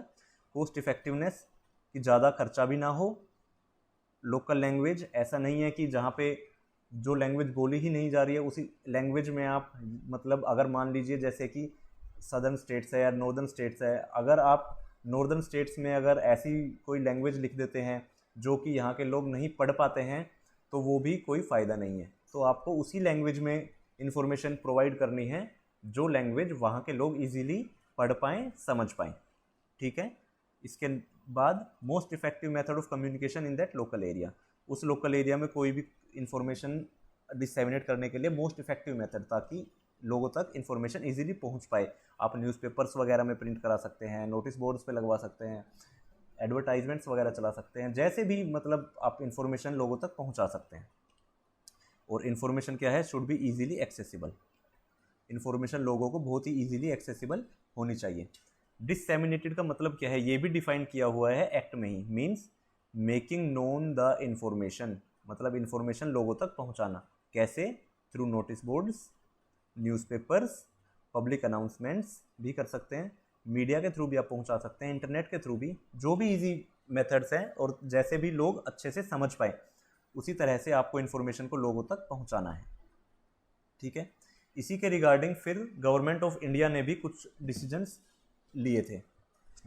कॉस्ट इफेक्टिवनेस, कि ज़्यादा खर्चा भी ना हो। लोकल लैंग्वेज, ऐसा नहीं है कि जहाँ पे जो लैंग्वेज बोली ही नहीं जा रही है उसी लैंग्वेज में आप, मतलब अगर मान लीजिए जैसे कि सदर्न स्टेट्स है या नॉर्दर्न स्टेट्स है, अगर आप नॉर्दर्न स्टेट्स में अगर ऐसी कोई लैंग्वेज लिख देते हैं जो कि यहाँ के लोग नहीं पढ़ पाते हैं तो वो भी कोई फ़ायदा नहीं है। तो आपको उसी लैंग्वेज में इंफॉर्मेशन प्रोवाइड करनी है जो लैंग्वेज वहाँ के लोग इजीली पढ़ पाएँ, समझ पाएँ। ठीक है, इसके बाद most effective method of communication in that local area, उस लोकल एरिया में कोई भी इंफॉर्मेशन डिसेमिनेट करने के लिए मोस्ट इफेक्टिव मेथड, ताकि लोगों तक इंफॉर्मेशन इजीली पहुंच पाए। आप न्यूज़पेपर्स वगैरह में प्रिंट करा सकते हैं, नोटिस बोर्ड्स पे लगवा सकते हैं, एडवर्टाइजमेंट्स वगैरह चला सकते हैं, जैसे भी मतलब आप इंफॉर्मेशन लोगों तक पहुंचा सकते हैं। और इन्फॉर्मेशन क्या है, should be easily accessible. Information लोगों को बहुत ही इजीली एक्सेसिबल होनी चाहिए। डिसेमिनेटेड का मतलब क्या है, ये भी डिफाइन किया हुआ है एक्ट में ही, means making known the information, मतलब इंफॉर्मेशन लोगों तक पहुंचाना। कैसे? Through notice boards, newspapers, public announcements भी कर सकते हैं, मीडिया के थ्रू भी आप पहुंचा सकते हैं, इंटरनेट के थ्रू भी, जो भी इजी मेथड्स हैं और जैसे भी लोग अच्छे से समझ पाए उसी तरह से आपको इन्फॉर्मेशन को लोगों तक पहुंचाना है। ठीक है, इसी के रिगार्डिंग फिर गवर्नमेंट ऑफ इंडिया ने भी कुछ डिसीजंस लिए थे,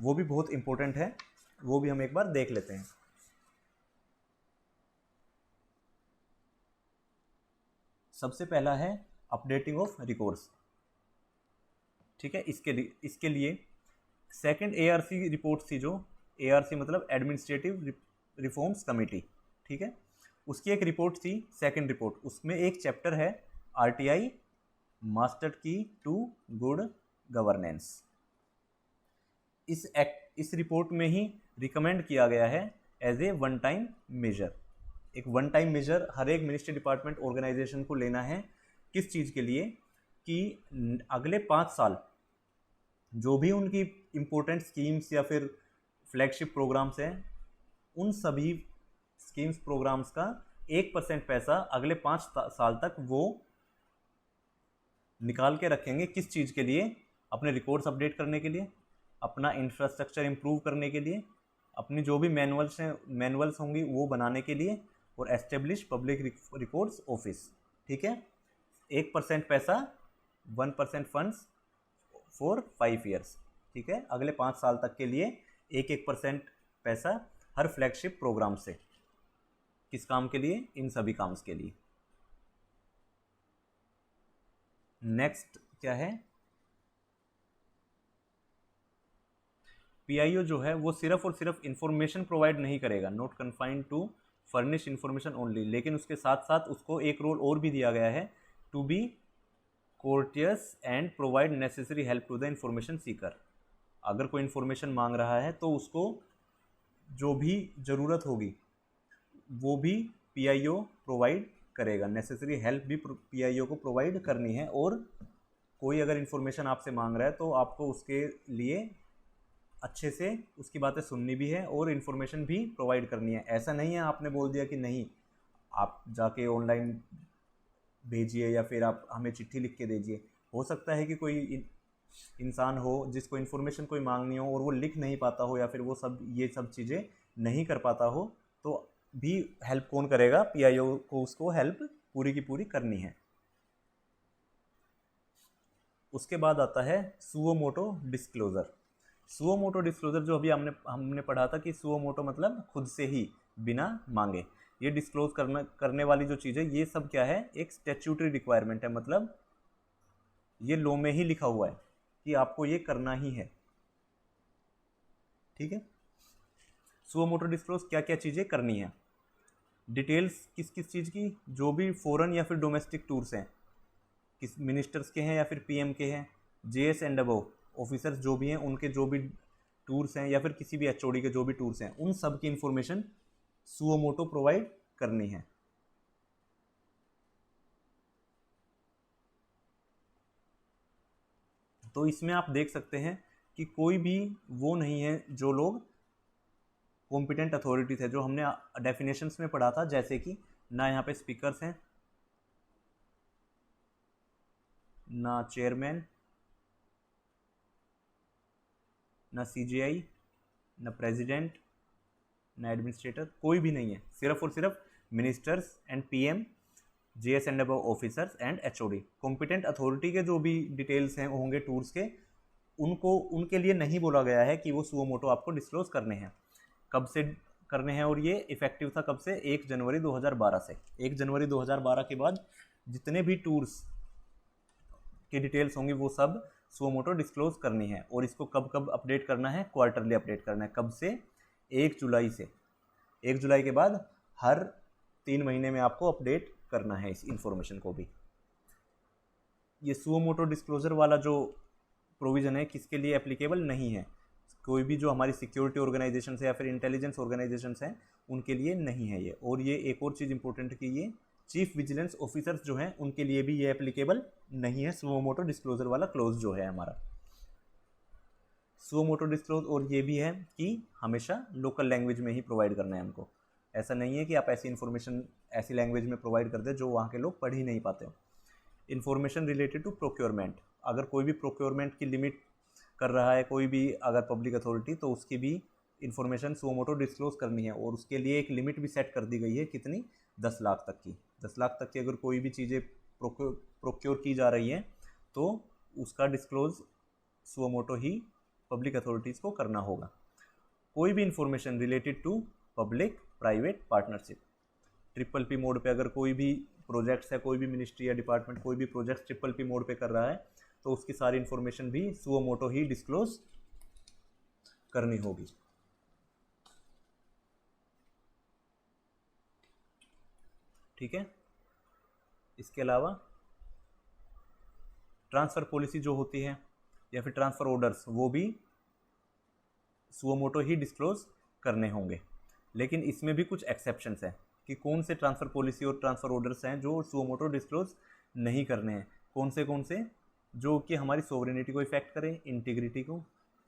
वो भी बहुत इंपॉर्टेंट है, वो भी हम एक बार देख लेते हैं। सबसे पहला है अपडेटिंग ऑफ रिकॉर्ड्स। ठीक है, इसके लिए सेकंड एआरसी रिपोर्ट थी, जो एआरसी मतलब एडमिनिस्ट्रेटिव रिफॉर्म्स कमेटी। ठीक है, उसकी एक रिपोर्ट थी, सेकंड रिपोर्ट, उसमें एक चैप्टर है RTI master key to good governance. इस रिपोर्ट में ही रिकमेंड किया गया है as a one time measure, एक वन टाइम मेजर हर एक मिनिस्ट्री डिपार्टमेंट ऑर्गेनाइजेशन को लेना है। किस चीज़ के लिए? कि अगले 5 साल जो भी उनकी इम्पोर्टेंट स्कीम्स या फिर फ्लैगशिप प्रोग्राम्स हैं, उन सभी स्कीम्स प्रोग्राम्स का 1% पैसा अगले 5 साल तक वो निकाल के रखेंगे। किस चीज़ के लिए? अपने रिकॉर्ड्स अपडेट करने के लिए, अपना इंफ्रास्ट्रक्चर इम्प्रूव करने के लिए, अपनी जो भी मैनुअल्स होंगी वो बनाने के लिए, और एस्टेब्लिश पब्लिक रिकॉर्ड्स ऑफिस। ठीक है, 1% पैसा, 1% फंड्स फॉर 5 ईयर्स। ठीक है, अगले 5 साल तक के लिए 1% पैसा हर फ्लैगशिप प्रोग्राम से। किस काम के लिए? इन सभी काम्स के लिए। नेक्स्ट क्या है? पीआईओ जो है वो सिर्फ और सिर्फ इंफॉर्मेशन प्रोवाइड नहीं करेगा, not confined to furnish information only, लेकिन उसके साथ साथ उसको एक रोल और भी दिया गया है, to be courteous and provide necessary help to the information seeker. अगर कोई इंफॉर्मेशन मांग रहा है तो उसको जो भी ज़रूरत होगी वो भी पीआईओ प्रोवाइड करेगा, नेसेसरी हेल्प भी पीआईओ को प्रोवाइड करनी है। और कोई अगर इंफॉर्मेशन आपसे मांग रहा है तो आपको उसके लिए अच्छे से उसकी बातें सुननी भी है और इन्फॉर्मेशन भी प्रोवाइड करनी है। ऐसा नहीं है आपने बोल दिया कि नहीं आप जाके ऑनलाइन भेजिए या फिर आप हमें चिट्ठी लिख के दीजिए। हो सकता है कि कोई इंसान हो जिसको इन्फॉर्मेशन कोई मांगनी हो और वो लिख नहीं पाता हो या फिर वो सब ये सब चीज़ें नहीं कर पाता हो, तो भी हेल्प कौन करेगा, पीआईओ को उसको हेल्प पूरी की पूरी करनी है। उसके बाद आता है suo motu disclosure. Suo motu disclosure जो अभी हमने पढ़ा था कि सुओ मोटो मतलब खुद से ही बिना मांगे ये डिस्क्लोज करने वाली जो चीज़ है, ये सब क्या है, एक स्टैट्यूटरी रिक्वायरमेंट है। मतलब ये लॉ में ही लिखा हुआ है कि आपको ये करना ही है। ठीक है, सुओ मोटो डिस्क्लोज क्या क्या चीज़ें करनी है, डिटेल्स किस किस चीज़ की, जो भी फॉरेन या फिर डोमेस्टिक टूर्स हैं, किस मिनिस्टर्स के हैं या फिर पीएम के हैं, जेएस एंड अबव ऑफिसर्स जो भी हैं उनके जो भी टूर्स हैं या फिर किसी भी एचओडी के जो भी टूर्स हैं, उन सब की इंफॉर्मेशन सुओ मोटो प्रोवाइड करनी है। तो इसमें आप देख सकते हैं कि कोई भी वो नहीं है जो लोग कॉम्पिटेंट अथॉरिटी थे, जो हमने डेफिनेशंस में पढ़ा था, जैसे कि ना यहाँ पे स्पीकर्स हैं, ना चेयरमैन, ना सीजीआई, ना प्रेसिडेंट, ना एडमिनिस्ट्रेटर, कोई भी नहीं है। सिर्फ और सिर्फ ministers and PM, JS and above officers and HOD. Competent authority के जो भी डिटेल्स हैं होंगे टूर्स के, उनको उनके लिए नहीं बोला गया है कि वो सुओ मोटो आपको डिस्क्लोज करने हैं। कब से करने हैं, और ये इफेक्टिव था कब से, 1 जनवरी 2012 से। 1 जनवरी 2012 के बाद जितने भी टूर्स की डिटेल्स होंगी वो सब सुओ मोटो डिस्क्लोज करनी है। और इसको कब कब अपडेट करना है, क्वार्टरली अपडेट करना है। कब से, 1 जुलाई से। 1 जुलाई के बाद हर 3 महीने में आपको अपडेट करना है इस इंफॉर्मेशन को भी। ये सुओ मोटो डिस्क्लोजर वाला जो प्रोविज़न है किसके लिए एप्लीकेबल नहीं है, कोई भी जो हमारी सिक्योरिटी ऑर्गेनाइजेशन है या फिर इंटेलिजेंस ऑर्गेनाइजेशन हैं उनके लिए नहीं है ये। और ये एक और चीज़ इंपॉर्टेंट है कि ये चीफ विजिलेंस ऑफिसर्स जो हैं उनके लिए भी ये एप्लीकेबल नहीं है सुओ मोटो डिस्क्लोजर वाला क्लोज जो है हमारा सुओ मोटो डिस्क्लोज। और ये भी है कि हमेशा लोकल लैंग्वेज में ही प्रोवाइड करना है हमको। ऐसा नहीं है कि आप ऐसी इन्फॉर्मेशन ऐसी लैंग्वेज में प्रोवाइड कर दें जो वहाँ के लोग पढ़ ही नहीं पाते हो। इन्फॉर्मेशन रिलेटेड टू प्रोक्योरमेंट, अगर कोई भी प्रोक्योरमेंट की लिमिट कर रहा है कोई भी अगर पब्लिक अथॉरिटी, तो उसकी भी इन्फॉर्मेशन सुओ मोटो डिस्क्लोज करनी है। और उसके लिए एक लिमिट भी सेट कर दी गई है, कितनी, 10 लाख तक की। 10 लाख तक की अगर कोई भी चीज़ें प्रोक्योर की जा रही हैं तो उसका डिस्क्लोज सुओ मोटो ही पब्लिक अथॉरिटीज़ को करना होगा। कोई भी information related to public private partnership, triple P mode पे अगर कोई भी प्रोजेक्ट्स है, कोई भी मिनिस्ट्री या डिपार्टमेंट कोई भी प्रोजेक्ट ट्रिपल-पी मोड पे कर रहा है, तो उसकी सारी इन्फॉर्मेशन भी सुओ मोटो ही डिस्क्लोज करनी होगी। ठीक है, इसके अलावा ट्रांसफ़र पॉलिसी जो होती है या फिर ट्रांसफ़र ऑर्डर्स, वो भी सुओ मोटो ही डिस्क्लोज करने होंगे। लेकिन इसमें भी कुछ एक्सेप्शंस हैं कि कौन से ट्रांसफ़र पॉलिसी और ट्रांसफ़र ऑर्डर्स हैं जो सुओ मोटो डिस्क्लोज नहीं करने हैं। कौन से जो कि हमारी सोवरेनिटी को इफेक्ट करें, इंटीग्रिटी को,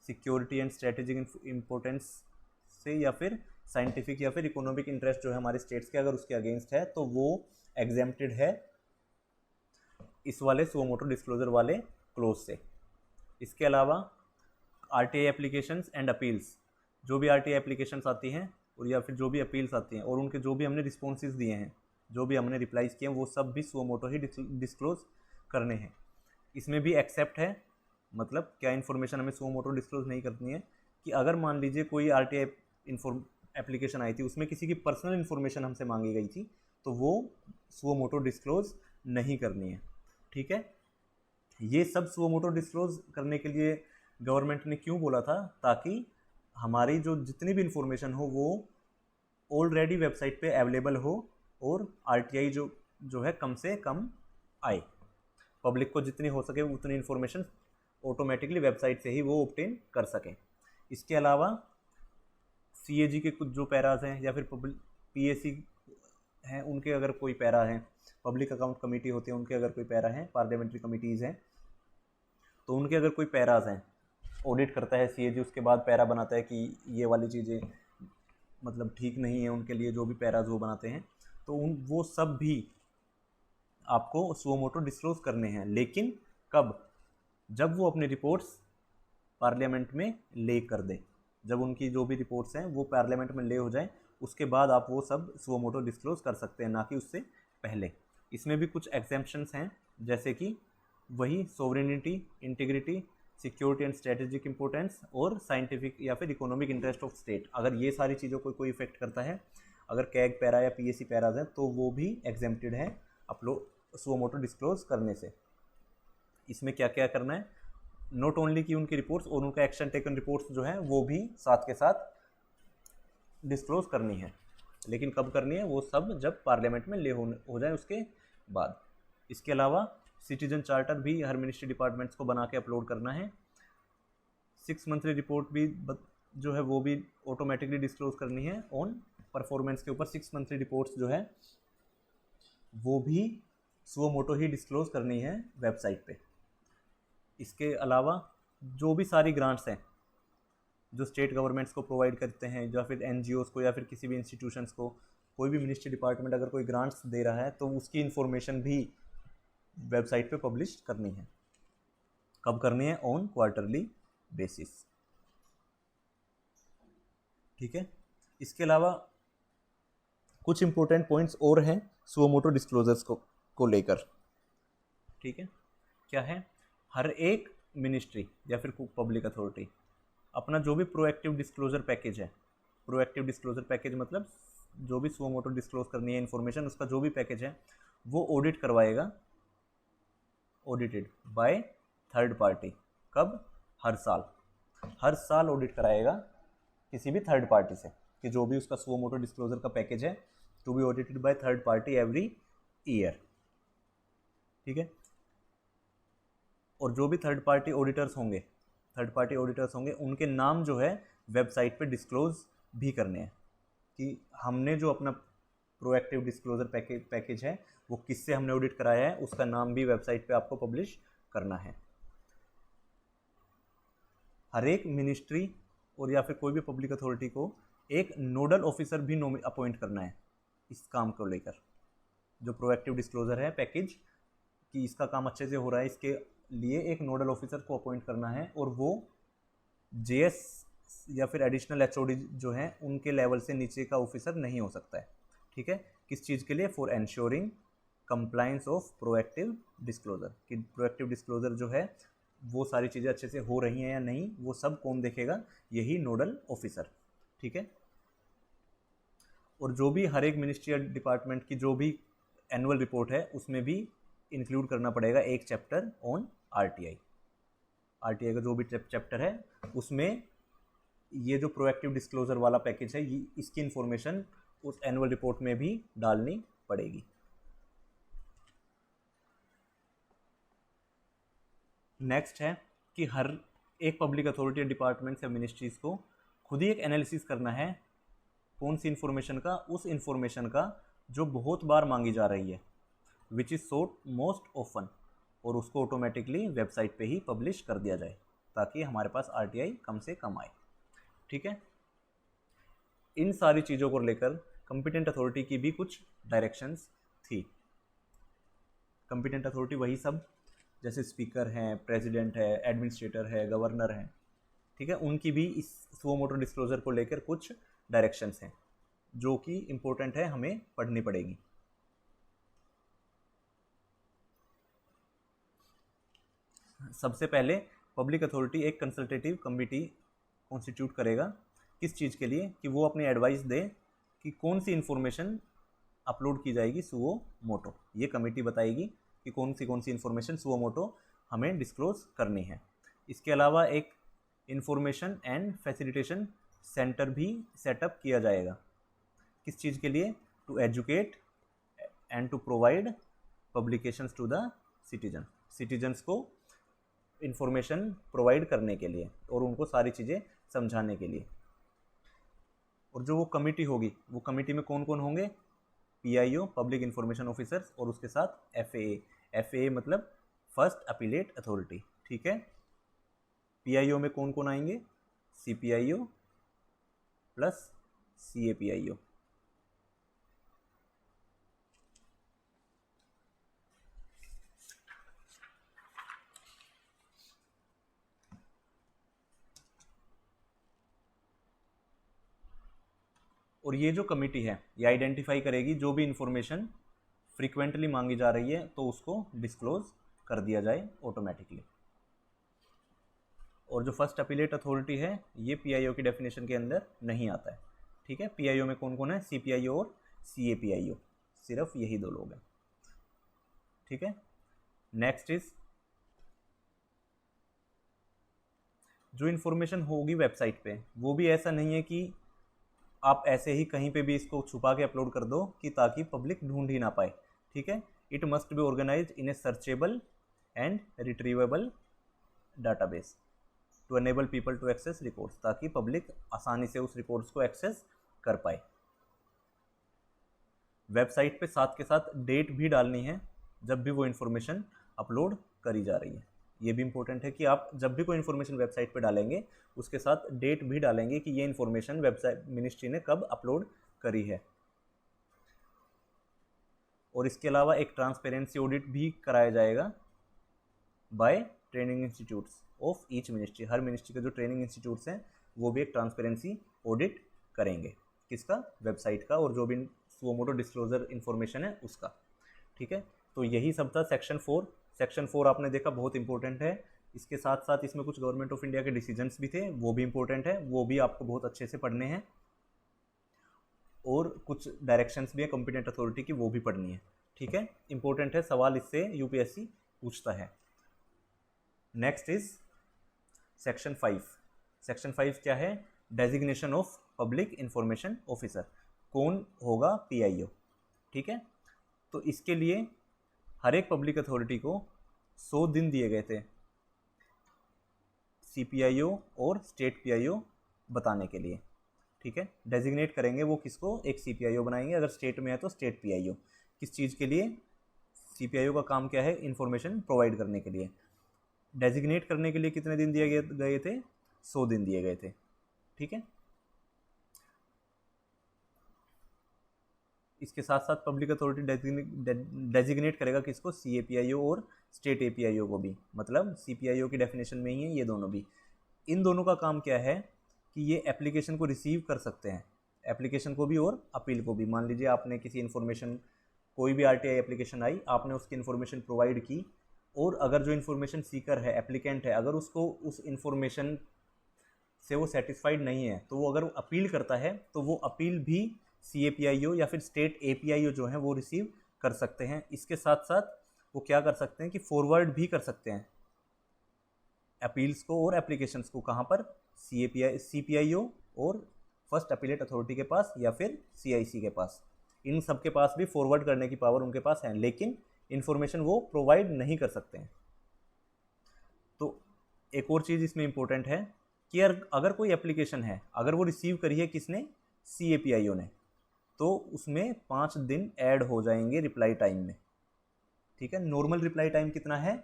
सिक्योरिटी एंड स्ट्रेटेजिक इंपॉर्टेंस से, या फिर साइंटिफिक या फिर इकोनॉमिक इंटरेस्ट जो है हमारे स्टेट्स के अगर उसके अगेंस्ट है, तो वो एग्जेम्प्टेड है इस वाले सुओ मोटो डिस्क्लोजर वाले क्लोज से। इसके अलावा आरटीआई एप्लीकेशंस एंड अपील्स, जो भी आरटीआई एप्लीकेशंस आती हैं और या फिर जो भी अपील्स आती हैं और उनके जो भी हमने रिस्पॉन्सेज दिए हैं, जो भी हमने रिप्लाईज किए हैं, वो सब भी सुओ मोटो ही डिस्क्लोज करने हैं। इसमें भी एक्सेप्ट है, मतलब क्या इन्फॉर्मेशन हमें सुओ मोटो डिस्क्लोज नहीं करनी है कि अगर मान लीजिए कोई आरटीआई एप्लीकेशन आई थी, उसमें किसी की पर्सनल इन्फॉर्मेशन हमसे मांगी गई थी, तो वो सुओ मोटो डिस्क्लोज नहीं करनी है। ठीक है, ये सब सुओ मोटो डिस्क्लोज करने के लिए गवर्नमेंट ने क्यों बोला था, ताकि हमारी जो जितनी भी इन्फॉर्मेशन हो वो ऑलरेडी वेबसाइट पे अवेलेबल हो और आरटीआई जो है कम से कम आए, पब्लिक को जितनी हो सके उतनी इन्फॉर्मेशन ऑटोमेटिकली वेबसाइट से ही वो ऑब्टेन कर सकें। इसके अलावा सीएजी के कुछ जो पैराज हैं या फिर पीएसी हैं उनके अगर कोई पैरा हैं, पब्लिक अकाउंट कमेटी होती है उनके अगर कोई पैरा हैं, पार्लियामेंट्री कमिटीज़ हैं तो उनके अगर कोई पैराज हैं ऑडिट करता है सीएजी, उसके बाद पैरा बनाता है कि ये वाली चीज़ें मतलब ठीक नहीं है उनके लिए, जो भी पैराज वो बनाते हैं, तो वो सब भी आपको सुओ मोटो डिस्क्लोज करने हैं। लेकिन कब? जब वो अपनी रिपोर्ट्स पार्लियामेंट में ले कर दे, जब उनकी जो भी रिपोर्ट्स हैं वो पार्लियामेंट में ले हो जाए, उसके बाद आप वो सब सुओ मोटो डिस्क्लोज कर सकते हैं, ना कि उससे पहले। इसमें भी कुछ एग्जेम्पशंस हैं, जैसे कि वही sovereignty, integrity, security and strategic importance और साइंटिफिक या फिर इकोनॉमिक इंटरेस्ट ऑफ स्टेट। अगर ये सारी चीज़ों को कोई इफेक्ट करता है, अगर कैग पैरा या पीएससी पैराज है, तो वो भी एग्जेम्प्टेड है अपलोड सुओ मोटो डिस्क्लोज करने से। इसमें क्या क्या करना है? नॉट ओनली कि उनकी रिपोर्ट्स और उनका एक्शन टेकन रिपोर्ट्स जो है वो भी साथ के साथ डिस्क्लोज करनी है, लेकिन कब करनी है? वो सब जब पार्लियामेंट में ले हो जाए उसके बाद। इसके अलावा सिटीजन चार्टर भी हर मिनिस्ट्री डिपार्टमेंट्स को बना के अपलोड करना है। 6 मंथली रिपोर्ट भी जो है वो भी ऑटोमेटिकली डिस्क्लोज करनी है ऑन परफॉर्मेंस के ऊपर। 6 मंथली रिपोर्ट्स जो है वो भी सुओ मोटो ही डिस्क्लोज करनी है वेबसाइट पे। इसके अलावा जो भी सारी ग्रांट्स हैं जो स्टेट गवर्नमेंट्स को प्रोवाइड करते हैं, या फिर एनजीओज़ को, या फिर किसी भी इंस्टीट्यूशंस को, कोई भी मिनिस्ट्री डिपार्टमेंट अगर कोई ग्रांट्स दे रहा है तो उसकी इन्फॉर्मेशन भी वेबसाइट पे पब्लिश करनी है। कब करनी है? On quarterly basis. ठीक है। इसके अलावा कुछ इंपॉर्टेंट पॉइंट्स और हैं सुओ मोटो डिस्क्लोजर्स को लेकर। ठीक है। क्या है? हर एक मिनिस्ट्री या फिर पब्लिक अथॉरिटी अपना जो भी प्रोएक्टिव डिस्क्लोजर पैकेज है, प्रोएक्टिव डिस्क्लोजर पैकेज मतलब जो भी सुओ मोटो डिस्क्लोज करनी है इन्फॉर्मेशन, उसका जो भी पैकेज है वो ऑडिट करवाएगा, ऑडिटेड बाय थर्ड पार्टी। कब? हर साल। हर साल ऑडिट कराएगा किसी भी थर्ड पार्टी से कि जो भी उसका सुओ मोटो डिस्क्लोजर का पैकेज है to be audited by third party every year. ठीक है। और जो भी थर्ड पार्टी ऑडिटर्स होंगे उनके नाम जो है वेबसाइट पे डिस्क्लोज भी करने हैं कि हमने जो अपना प्रोएक्टिव डिस्क्लोजर पैकेज है वो किससे हमने ऑडिट कराया है, उसका नाम भी वेबसाइट पे आपको पब्लिश करना है। हर एक मिनिस्ट्री और या फिर कोई भी पब्लिक अथॉरिटी को एक नोडल ऑफिसर भी अपॉइंट करना है इस काम को लेकर। जो प्रोएक्टिव डिस्क्लोजर है पैकेज कि इसका काम अच्छे से हो रहा है, इसके लिए एक नोडल ऑफिसर को अपॉइंट करना है, और वो जेएस या फिर एडिशनल एचओडी जो हैं उनके लेवल से नीचे का ऑफिसर नहीं हो सकता है। ठीक है। किस चीज़ के लिए? For ensuring compliance of proactive disclosure, कि प्रोएक्टिव डिस्क्लोजर जो है वो सारी चीज़ें अच्छे से हो रही हैं या नहीं, वो सब कौन देखेगा? यही नोडल ऑफिसर। ठीक है। और जो भी हर एक मिनिस्ट्री या डिपार्टमेंट की जो भी एनुअल रिपोर्ट है उसमें भी इंक्लूड करना पड़ेगा एक चैप्टर ऑन आरटीआई। आरटीआई का जो भी चैप्टर है उसमें ये जो प्रोएक्टिव डिस्क्लोजर वाला पैकेज है इसकी इंफॉर्मेशन उस एनुअल रिपोर्ट में भी डालनी पड़ेगी। नेक्स्ट है कि हर एक पब्लिक अथॉरिटी डिपार्टमेंट्स या मिनिस्ट्रीज़ को खुद ही एक एनालिसिस करना है कौन सी इन्फॉर्मेशन का, उस इन्फॉर्मेशन का जो बहुत बार मांगी जा रही है, which is sought most often, और उसको ऑटोमेटिकली वेबसाइट पे ही पब्लिश कर दिया जाए ताकि हमारे पास आरटीआई कम से कम आए। ठीक है। इन सारी चीज़ों को लेकर कॉम्पिटेंट अथॉरिटी की भी कुछ डायरेक्शंस थी। कॉम्पिटेंट अथॉरिटी वही सब जैसे स्पीकर हैं, प्रेसिडेंट है, एडमिनिस्ट्रेटर है, गवर्नर हैं। ठीक है। उनकी भी इस सुओ मोटो डिस्क्लोजर को लेकर कुछ डायरेक्शंस हैं जो कि इम्पोर्टेंट है, हमें पढ़नी पड़ेगी। सबसे पहले पब्लिक अथॉरिटी एक कंसल्टेटिव कमिटी कॉन्स्टिट्यूट करेगा। किस चीज़ के लिए? कि वो अपनी एडवाइस दे कि कौन सी इन्फॉर्मेशन अपलोड की जाएगी सुओ मोटो। ये कमेटी बताएगी कि कौन सी इन्फॉर्मेशन सुओ मोटो हमें डिस्क्लोज करनी है। इसके अलावा एक इंफॉर्मेशन एंड फैसिलिटेशन सेंटर भी सेटअप किया जाएगा। किस चीज़ के लिए? To educate and to provide publications to the citizens को इंफॉर्मेशन प्रोवाइड करने के लिए और उनको सारी चीज़ें समझाने के लिए। और जो वो कमेटी होगी, वो कमेटी में कौन कौन होंगे? पीआईओ, पब्लिक इंफॉर्मेशन ऑफिसर्स, और उसके साथ एफएए मतलब फर्स्ट अपीलेट अथॉरिटी। ठीक है। PIO में कौन कौन आएंगे, CPIO प्लस CAPIO। और ये जो कमिटी है ये आइडेंटिफाई करेगी जो भी इंफॉर्मेशन फ्रीक्वेंटली मांगी जा रही है तो उसको डिस्क्लोज कर दिया जाए ऑटोमेटिकली। और जो फर्स्ट अपीलेट अथॉरिटी है ये PIO की डेफिनेशन के अंदर नहीं आता है, ठीक है। PIO में कौन कौन है, CPIO और CAPIO, सिर्फ यही दो लोग हैं, ठीक है। नेक्स्ट इज जो इन्फॉर्मेशन होगी वेबसाइट पे वो भी ऐसा नहीं है कि आप ऐसे ही कहीं पे भी इसको छुपा के अपलोड कर दो कि ताकि पब्लिक ढूंढ ही ना पाए, ठीक है। It must be organised in a searchable and retrievable database to enable people to access reports, ताकि पब्लिक आसानी से उस रिपोर्ट्स को एक्सेस कर पाए। वेबसाइट पे साथ के साथ डेट भी डालनी है जब भी वो इन्फॉर्मेशन अपलोड करी जा रही है। ये भी इंपॉर्टेंट है कि आप जब भी कोई इन्फॉर्मेशन वेबसाइट पे डालेंगे उसके साथ डेट भी डालेंगे कि ये इन्फॉर्मेशन वेबसाइट मिनिस्ट्री ने कब अपलोड करी है। और इसके अलावा एक ट्रांसपेरेंसी ऑडिट भी कराया जाएगा by training institutes of each ministry. Her ministry के जो ट्रेनिंग इंस्टीट्यूट्स हैं वो भी एक ट्रांसपेरेंसी ऑडिट करेंगे, किसका, वेबसाइट का, और जो भी सुओ मोटो डिस्क्लोजर इन्फॉर्मेशन है उसका, ठीक है। तो यही सब था सेक्शन 4। सेक्शन 4 आपने देखा बहुत इंपॉर्टेंट है। इसके साथ साथ इसमें कुछ गवर्नमेंट ऑफ इंडिया के डिसीजंस भी थे, वो भी इंपॉर्टेंट है, वो भी आपको बहुत अच्छे से पढ़ने हैं। और कुछ डायरेक्शंस भी है कॉम्पिटेंट अथॉरिटी की, वो भी पढ़नी है, ठीक है। इंपॉर्टेंट है, सवाल इससे UPSC पूछता है। Next is section 5। सेक्शन 5 क्या है, designation of public information officer, कौन होगा PIO, ठीक है। तो इसके लिए हर एक पब्लिक अथॉरिटी को 100 दिन दिए गए थे CPIO और स्टेट PIO बताने के लिए, ठीक है। डेजिग्नेट करेंगे वो किसको, एक CPIO बनाएंगे, अगर स्टेट में है तो स्टेट PIO। किस चीज़ के लिए, CPIO का काम क्या है, इन्फॉर्मेशन प्रोवाइड करने के लिए। डेजिग्नेट करने के लिए कितने दिन दिए गए थे, 100 दिन दिए गए थे, ठीक है। इसके साथ साथ पब्लिक अथॉरिटी डेजिग्नेट करेगा किसको, CAPIO और स्टेट APIO को भी, मतलब CPIO की डेफिनेशन में ही है ये दोनों भी। इन दोनों का काम क्या है कि ये एप्लीकेशन को रिसीव कर सकते हैं, एप्लीकेशन को भी और अपील को भी। मान लीजिए आपने किसी इन्फॉर्मेशन, कोई भी RTI एप्लीकेशन आई, आपने उसकी इन्फॉर्मेशन प्रोवाइड की, और अगर जो इन्फॉर्मेशन सीकर है, एप्लीकेंट है, अगर उसको उस इन्फॉर्मेशन से वो सेटिस्फाइड नहीं है तो वो अगर अपील करता है तो वो अपील भी CAPIO या फिर स्टेट APIO जो है वो रिसीव कर सकते हैं। इसके साथ साथ वो क्या कर सकते हैं कि फॉरवर्ड भी कर सकते हैं अपील्स को और एप्लीकेशंस को, कहाँ पर, CPIO और फर्स्ट अपीलेट अथॉरिटी के पास या फिर CIC के पास। इन सब के पास भी फॉरवर्ड करने की पावर उनके पास है, लेकिन इन्फॉर्मेशन वो प्रोवाइड नहीं कर सकते हैं। तो एक और चीज़ इसमें इंपॉर्टेंट है कि अगर कोई एप्लीकेशन है, अगर वो रिसीव करी है किसने, CAPIO ने, तो उसमें 5 दिन ऐड हो जाएंगे रिप्लाई टाइम में, ठीक है। नॉर्मल रिप्लाई टाइम कितना है,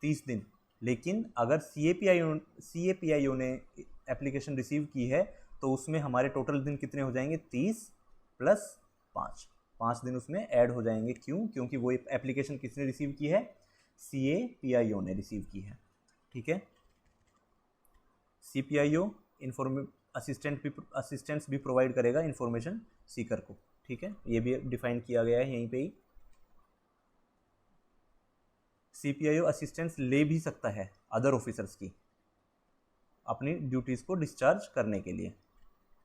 30 दिन, लेकिन अगर CAPIO ने एप्लीकेशन रिसीव की है तो उसमें हमारे टोटल दिन कितने हो जाएंगे, 30 + 5 दिन उसमें ऐड हो जाएंगे। क्यों, क्योंकि वो एप्लीकेशन किसने रिसीव की है, CAPIO ने रिसीव की है, ठीक है। CPIO असिस्टेंस भी प्रोवाइड करेगा इन्फॉर्मेशन सीकर को, ठीक है। ये भी डिफाइन किया गया है यहीं पे ही। CPIO असिस्टेंस ले भी सकता है अदर ऑफिसर्स की अपनी ड्यूटीज़ को डिस्चार्ज करने के लिए,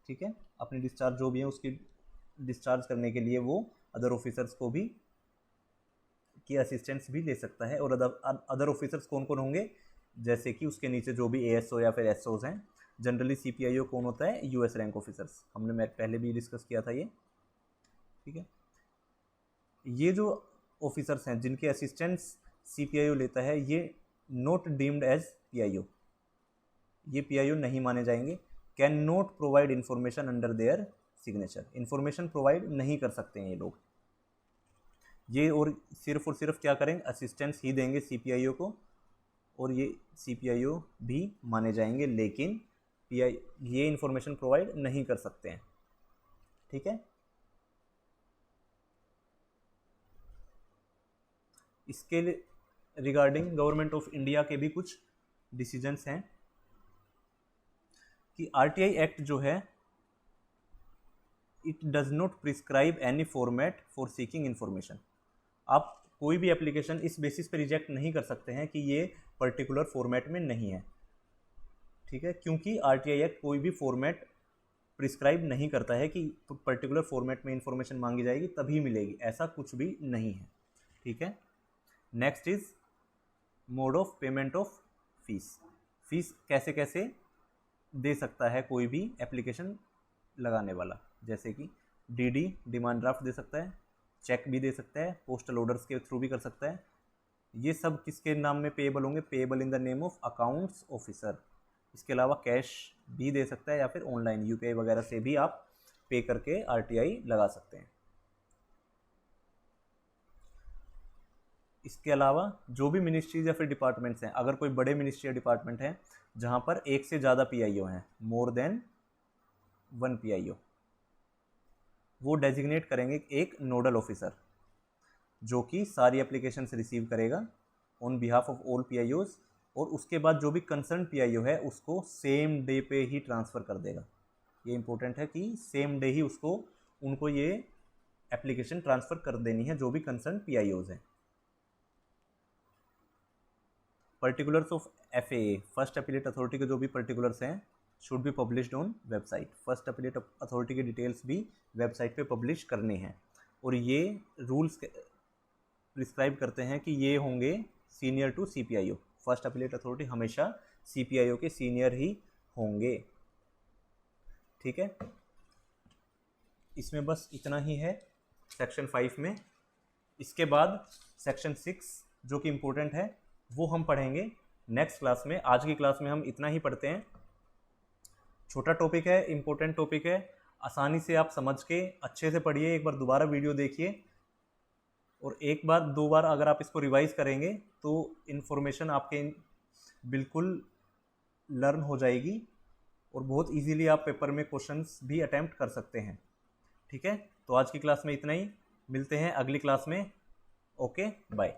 ठीक है। अपनी डिस्चार्ज जो भी है उसकी डिस्चार्ज करने के लिए वो अदर ऑफिसर्स को भी की असिस्टेंस भी ले सकता है। और अदर ऑफिसर्स कौन कौन होंगे, जैसे कि उसके नीचे जो भी ASO या फिर SOs हैं। जनरली CPIO कौन होता है, US रैंक ऑफिसर्स, हमने पहले भी डिस्कस किया था ये, ठीक है। ये जो ऑफिसर्स हैं जिनके असिस्टेंस CPIO लेता है, ये नॉट डीम्ड एज PIO, ये PIO नहीं माने जाएंगे। Can not provide information under their signature, information provide नहीं कर सकते हैं ये लोग, ये और सिर्फ क्या करेंगे, असिस्टेंस ही देंगे CPIO को, और ये CPIO भी माने जाएंगे, लेकिन ये इंफॉर्मेशन प्रोवाइड नहीं कर सकते हैं। ठीक है, इसके लिए रिगार्डिंग गवर्नमेंट ऑफ इंडिया के भी कुछ डिसीजंस हैं कि RTI एक्ट जो है it does not prescribe any format for seeking information. आप कोई भी एप्लीकेशन इस बेसिस पे रिजेक्ट नहीं कर सकते हैं कि ये पर्टिकुलर फॉर्मेट में नहीं है। ठीक है, क्योंकि RTI एक्ट कोई भी फॉर्मेट प्रिस्क्राइब नहीं करता है कि पर्टिकुलर फॉर्मेट में इंफॉर्मेशन मांगी जाएगी तभी मिलेगी, ऐसा कुछ भी नहीं है। ठीक है, next is mode of payment of fees. Fees कैसे कैसे दे सकता है कोई भी एप्लीकेशन लगाने वाला, जैसे कि DD डिमांड ड्राफ्ट दे सकता है, चेक भी दे सकता है, पोस्टल ऑर्डर्स के थ्रू भी कर सकता है। ये सब किसके नाम में पेएबल होंगे? Payable in the name of accounts officer. इसके अलावा कैश भी दे सकता है या फिर ऑनलाइन UPI वगैरह से भी आप पे करके RTI लगा सकते हैं। इसके अलावा जो भी मिनिस्ट्रीज या फिर डिपार्टमेंट्स हैं, अगर कोई बड़े मिनिस्ट्री या डिपार्टमेंट हैं जहाँ पर एक से ज़्यादा PIO हैं, मोर देन 1 PIO, वो डेजिग्नेट करेंगे एक नोडल ऑफिसर जो कि सारी एप्लीकेशंस रिसीव करेगा on behalf of all PIOs, और उसके बाद जो भी कंसर्न PIO है उसको सेम डे पे ही ट्रांसफ़र कर देगा। ये इंपॉर्टेंट है कि सेम डे ही उनको ये एप्लीकेशन ट्रांसफ़र कर देनी है जो भी कंसर्न PIOs हैं। Particulars of FAA, first appellate authority के जो भी पर्टिकुलर्स हैं should be published on website. First appellate authority की डिटेल्स भी वेबसाइट पे पब्लिश करने हैं, और ये रूल्स प्रिस्क्राइब करते हैं कि ये होंगे senior to CPIO। First appellate authority हमेशा CPIO के सीनियर ही होंगे। ठीक है, इसमें बस इतना ही है सेक्शन 5 में। इसके बाद सेक्शन 6 जो कि इम्पोर्टेंट है वो हम पढ़ेंगे नेक्स्ट क्लास में। आज की क्लास में हम इतना ही पढ़ते हैं। छोटा टॉपिक है, इम्पोर्टेंट टॉपिक है, आसानी से आप समझ के अच्छे से पढ़िए। एक बार दोबारा वीडियो देखिए, और एक बार 2 बार अगर आप इसको रिवाइज करेंगे तो इन्फॉर्मेशन आपके बिल्कुल लर्न हो जाएगी, और बहुत इजीली आप पेपर में क्वेश्चंस भी अटेम्प्ट कर सकते हैं। ठीक है, तो आज की क्लास में इतना ही, मिलते हैं अगली क्लास में। Okay, bye.